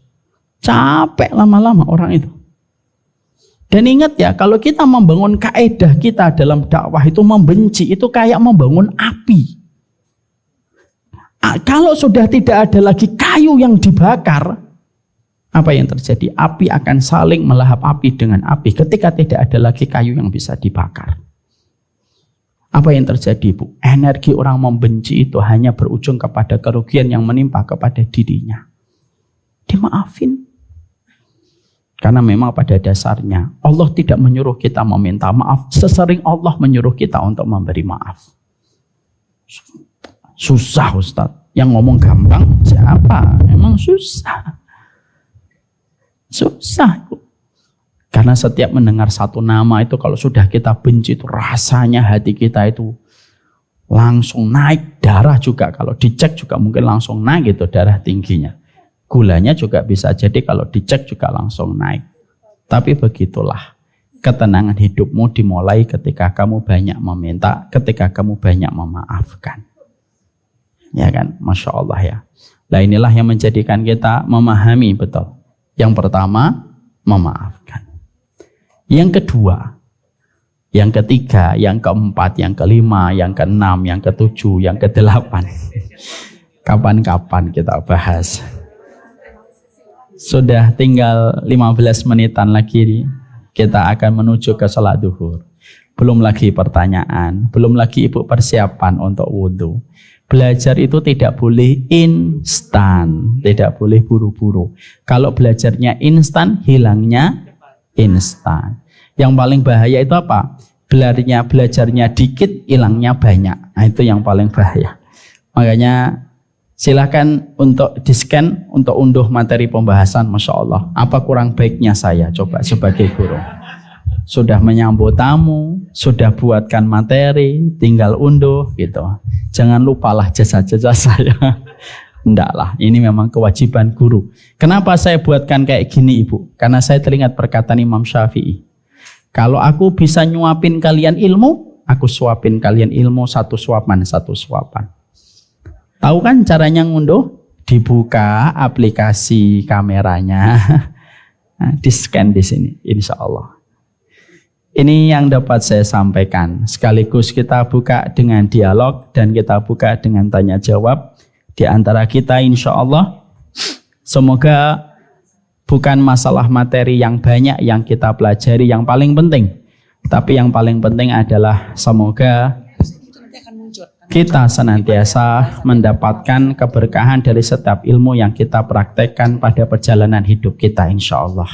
capek lama-lama orang itu. Dan ingat ya, kalau kita membangun kaidah kita dalam dakwah itu membenci, itu kayak membangun api. Kalau sudah tidak ada lagi kayu yang dibakar, apa yang terjadi? Api akan saling melahap api dengan api ketika tidak ada lagi kayu yang bisa dibakar. Apa yang terjadi, Bu? Energi orang membenci itu hanya berujung kepada kerugian yang menimpa kepada dirinya. Dimaafin. Karena memang pada dasarnya Allah tidak menyuruh kita meminta maaf sesering Allah menyuruh kita untuk memberi maaf. Susah Ustaz. Yang ngomong gampang siapa? Memang susah. Susah. Karena setiap mendengar satu nama itu kalau sudah kita benci itu rasanya hati kita itu langsung naik. Darah juga kalau dicek juga mungkin langsung naik gitu darah tingginya. Gulanya juga bisa jadi kalau dicek juga langsung naik. Tapi begitulah. Ketenangan hidupmu dimulai ketika kamu banyak meminta, ketika kamu banyak memaafkan. Ya kan? Masya Allah ya. Nah inilah yang menjadikan kita memahami betul. Yang pertama, memaafkan. Yang kedua, yang ketiga, yang keempat, yang kelima, yang keenam, yang ketujuh, yang kedelapan. Kapan-kapan kita bahas. Sudah tinggal 15 menitan lagi kita akan menuju ke salat duhur. Belum lagi pertanyaan, belum lagi Ibu persiapan untuk wudhu. Belajar itu tidak boleh instan, tidak boleh buru-buru. Kalau belajarnya instan, hilangnya instan. Yang paling bahaya itu apa? Belajarnya dikit, hilangnya banyak. Nah, itu yang paling bahaya. Makanya silakan untuk di-scan, untuk unduh materi pembahasan. Masya Allah, apa kurang baiknya saya coba sebagai guru? Sudah menyambut tamu, sudah buatkan materi, tinggal unduh gitu. Jangan lupalah jasa-jasa saya. Enggak lah, ini memang kewajiban guru. Kenapa saya buatkan kayak gini Ibu? Karena saya teringat perkataan Imam Syafi'i. Kalau aku bisa nyuapin kalian ilmu, aku suapin kalian ilmu satu suapan. Tahu kan caranya ngunduh? Dibuka aplikasi kameranya, di-scan di sini, insya Allah. Ini yang dapat saya sampaikan. Sekaligus kita buka dengan dialog dan kita buka dengan tanya jawab di antara kita, insya Allah. Semoga bukan masalah materi yang banyak yang kita pelajari yang paling penting, tapi yang paling penting adalah semoga kita senantiasa mendapatkan keberkahan dari setiap ilmu yang kita praktekkan pada perjalanan hidup kita, insya Allah.